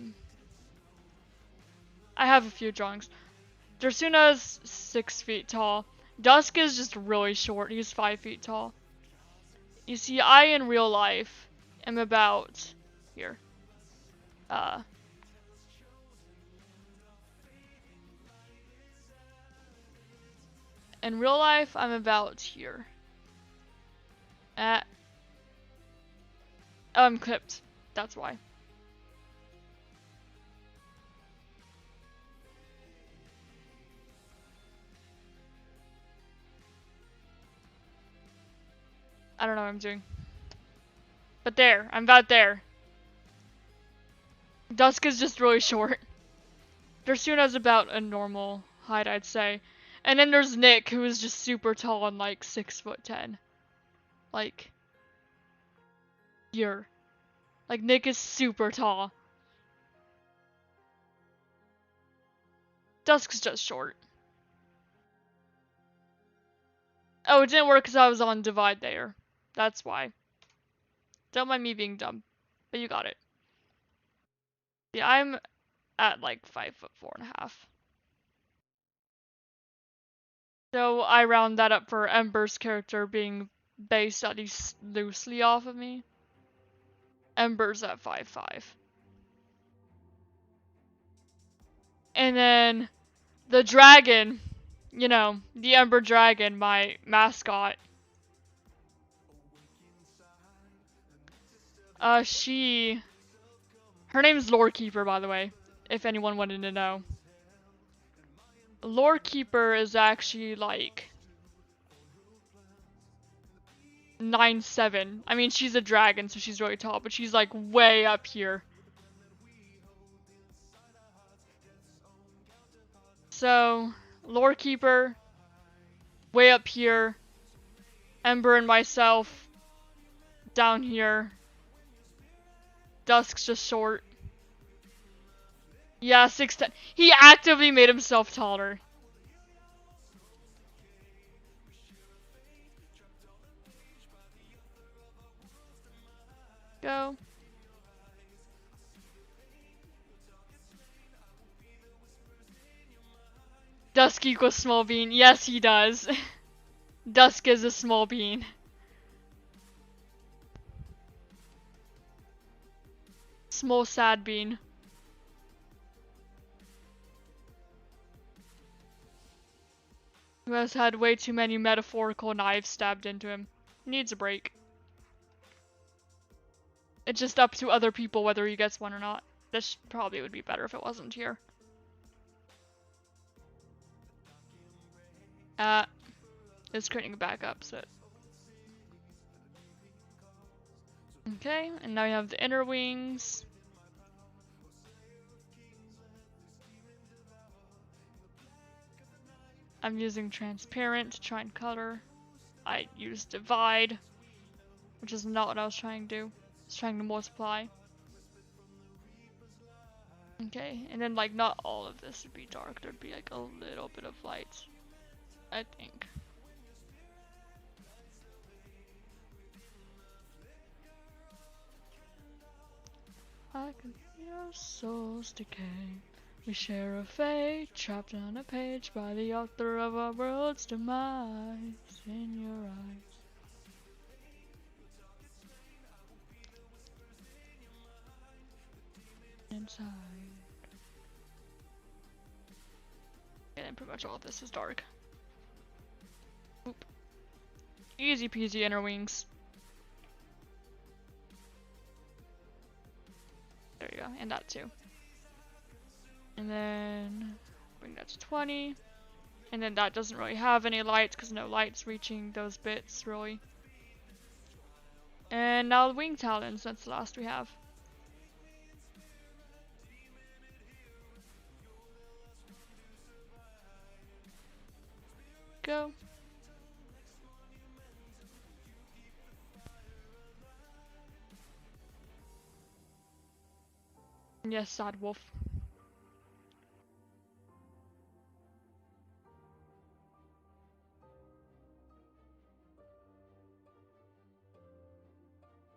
have a few drawings. Dursuna's 6 feet tall. Dusk is just really short. He's 5 feet tall. You see, I in real life am about here. In real life, I'm about here. I'm clipped. That's why. I don't know what I'm doing. But there, I'm about there. Dusk is just really short. Dursuna's about a normal height, I'd say. And then there's Nick, who is just super tall and like 6'10". Like, here. Like, Nick is super tall. Dusk's just short. Oh, it didn't work because I was on divide there. That's why. Don't mind me being dumb. But you got it. Yeah, I'm at like 5'4.5". So I round that up for Ember's character being based at least loosely off of me. Ember's at 5'5". And then the dragon, you know, the Ember Dragon, my mascot. Her name's Lorekeeper, by the way, if anyone wanted to know. Lore Keeper is actually like 9'7". I mean, she's a dragon, so she's really tall, but she's like way up here. So, Lore Keeper, way up here. Ember and myself, down here. Dusk's just short. Yeah, 6'10". He actively made himself taller. Go. Dusk equals small bean. Yes, he does. Dusk is a small bean. Small sad bean. Who has had way too many metaphorical knives stabbed into him. Needs a break. It's just up to other people whether he gets one or not. This probably would be better if it wasn't here. It's creating a backup, so. Okay, and now we have the inner wings. I'm using transparent to try and color. I used divide, which is not what I was trying to do. I was trying to multiply. Okay, and then like not all of this would be dark. There'd be like a little bit of light, I think. I can feel our souls decay. We share a fate, trapped on a page by the author of our world's demise. In your eyes. Inside. And then pretty much all of this is dark. Oop. Easy peasy inner wings. There you go, and that too. And then bring that to 20. And then that doesn't really have any lights because no lights reaching those bits really. And now the wing talons, that's the last we have. Go. Yes, sad wolf.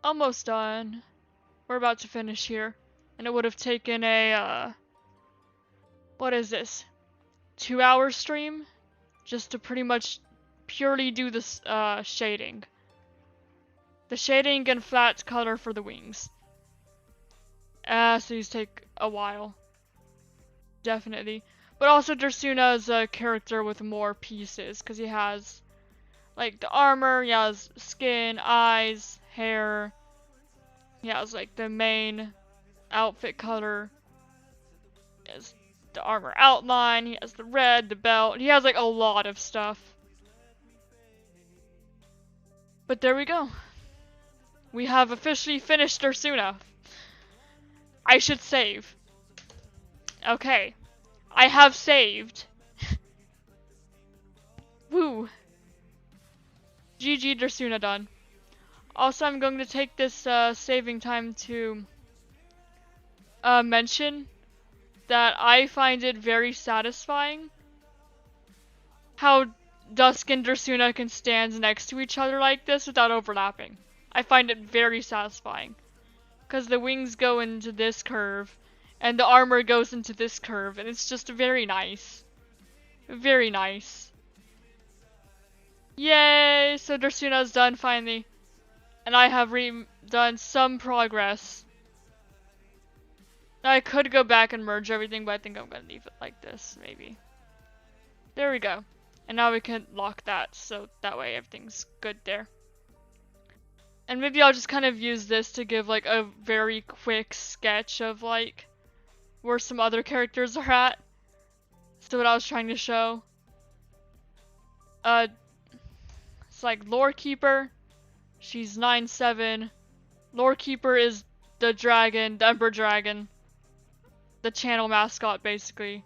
Almost done. We're about to finish here. And it would have taken a, what is this? 2-hour stream? Just to pretty much purely do this, shading. The shading and flat color for the wings. So these take a while. Definitely. But also Dursuna is a character with more pieces, because he has, like, the armor, he has skin, eyes, hair. He has, like, the main outfit color. He has the armor outline, he has the red, the belt. He has, like, a lot of stuff. But there we go. We have officially finished Dursuna. I should save. Okay. I have saved. Woo. GG Dursuna done. Also, I'm going to take this saving time to mention that I find it very satisfying how Dusk and Dursuna can stand next to each other like this without overlapping. I find it very satisfying. Because the wings go into this curve, and the armor goes into this curve, and it's just very nice. Very nice. Yay! So Dursuna's done finally. And I have done some progress. I could go back and merge everything, but I think I'm gonna leave it like this, maybe. There we go. And now we can lock that, so that way everything's good there. And maybe I'll just kind of use this to give like a very quick sketch of like where some other characters are at. So what I was trying to show, it's like Lore Keeper. She's 9'7". Lore Keeper is the dragon, the Ember Dragon, the channel mascot basically.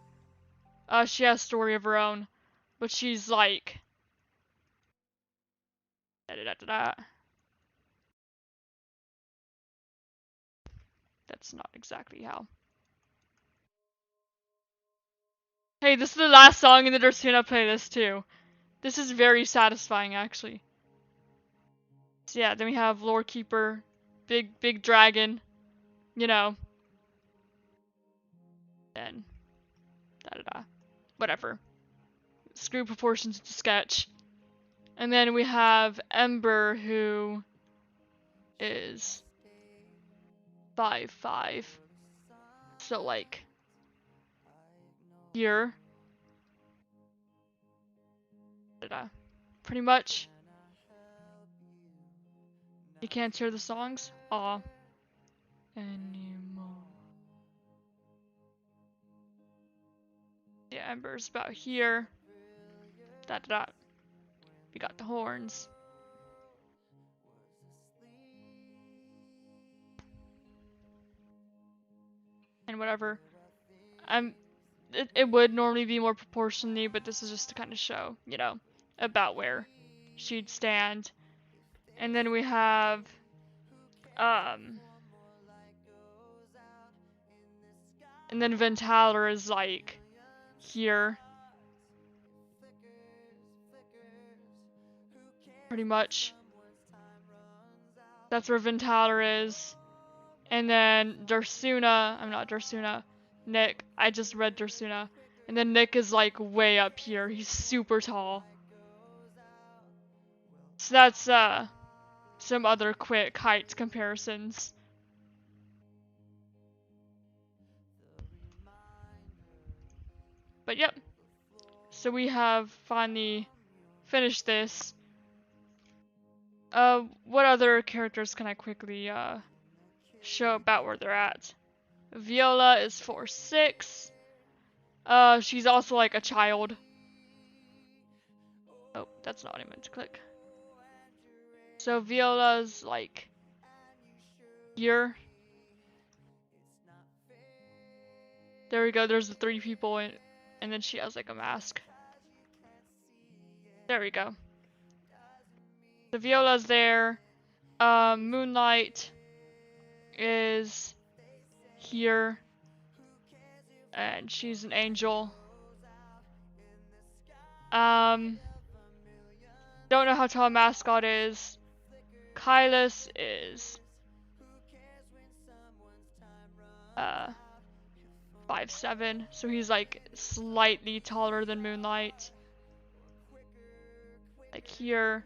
She has a story of her own, but she's like, that's not exactly how. Hey, this is the last song in the Dursuna playlist too. This is very satisfying actually. So yeah, then we have Lore Keeper, big dragon, you know, and whatever. Screw proportions to sketch. And then we have Ember, who is 5'5". So like here. Pretty much. You can't hear the songs? Aw. Anymore. Yeah, Ember's about here. We got the horns. And whatever. It would normally be more proportionally, but this is just to kind of show, you know, about where she'd stand. And then we have, and then Ventaler is like here. Pretty much. That's where Ventaler is. And then Dursuna, I'm not Dursuna, Nick, I just read Dursuna. And then Nick is like way up here, he's super tall. So that's some other quick height comparisons. But yep, so we have finally finished this. What other characters can I quickly show about where they're at? Viola is 4'6". She's also like a child. Oh, that's not what I meant to click. So Viola's like here. There we go, there's the 3 people and then she has like a mask. There we go. So Viola's there. Moonlight is here. And she's an angel. Don't know how tall a mascot is. Kylus is 5'7", so he's like slightly taller than Moonlight. Like here.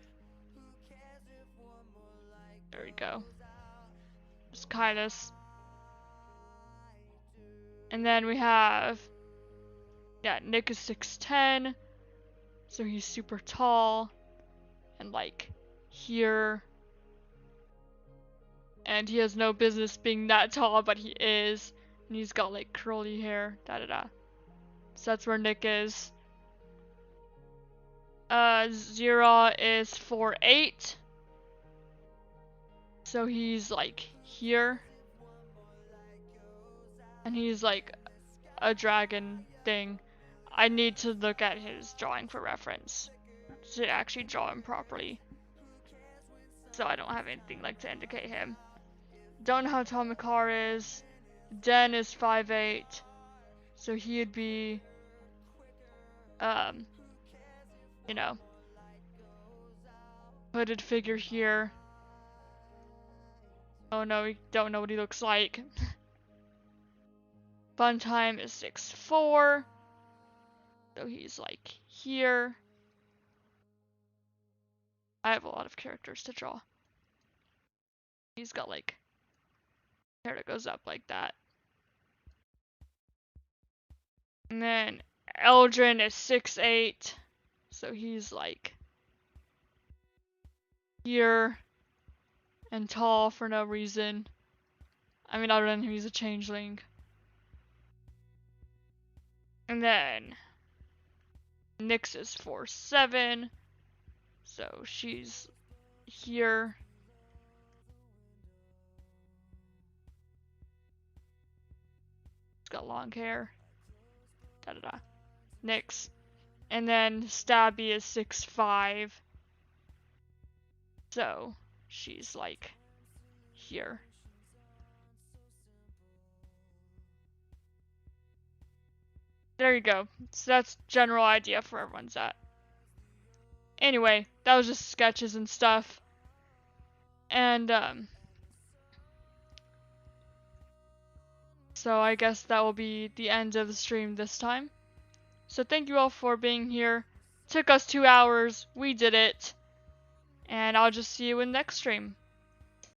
There we go. There's Kylus. And then we have, yeah, Nick is 6'10", so he's super tall. And like here. And he has no business being that tall, but he is. And he's got like curly hair. So that's where Nick is. Zira is 4'8". So he's like here. And he's like a dragon thing. I need to look at his drawing for reference to actually draw him properly. So I don't have anything like to indicate him. Don't know how tall Makar is. Den is 5'8". So he'd be, you know, hooded figure here. Oh no, we don't know what he looks like. Funtime is 6'4". So he's like here. I have a lot of characters to draw. He's got like hair that goes up like that. And then Eldrin is 6'8". So he's like here and tall for no reason. I mean, other than he's a changeling. And then Nyx is 4'7", so she's here. She's got long hair. Da da da. Nyx. And then Stabby is 6'5", so she's like here. There you go. So that's general idea for everyone's at. Anyway, that was just sketches and stuff. And so I guess that will be the end of the stream this time. So thank you all for being here. Took us 2 hours. We did it. And I'll just see you in the next stream.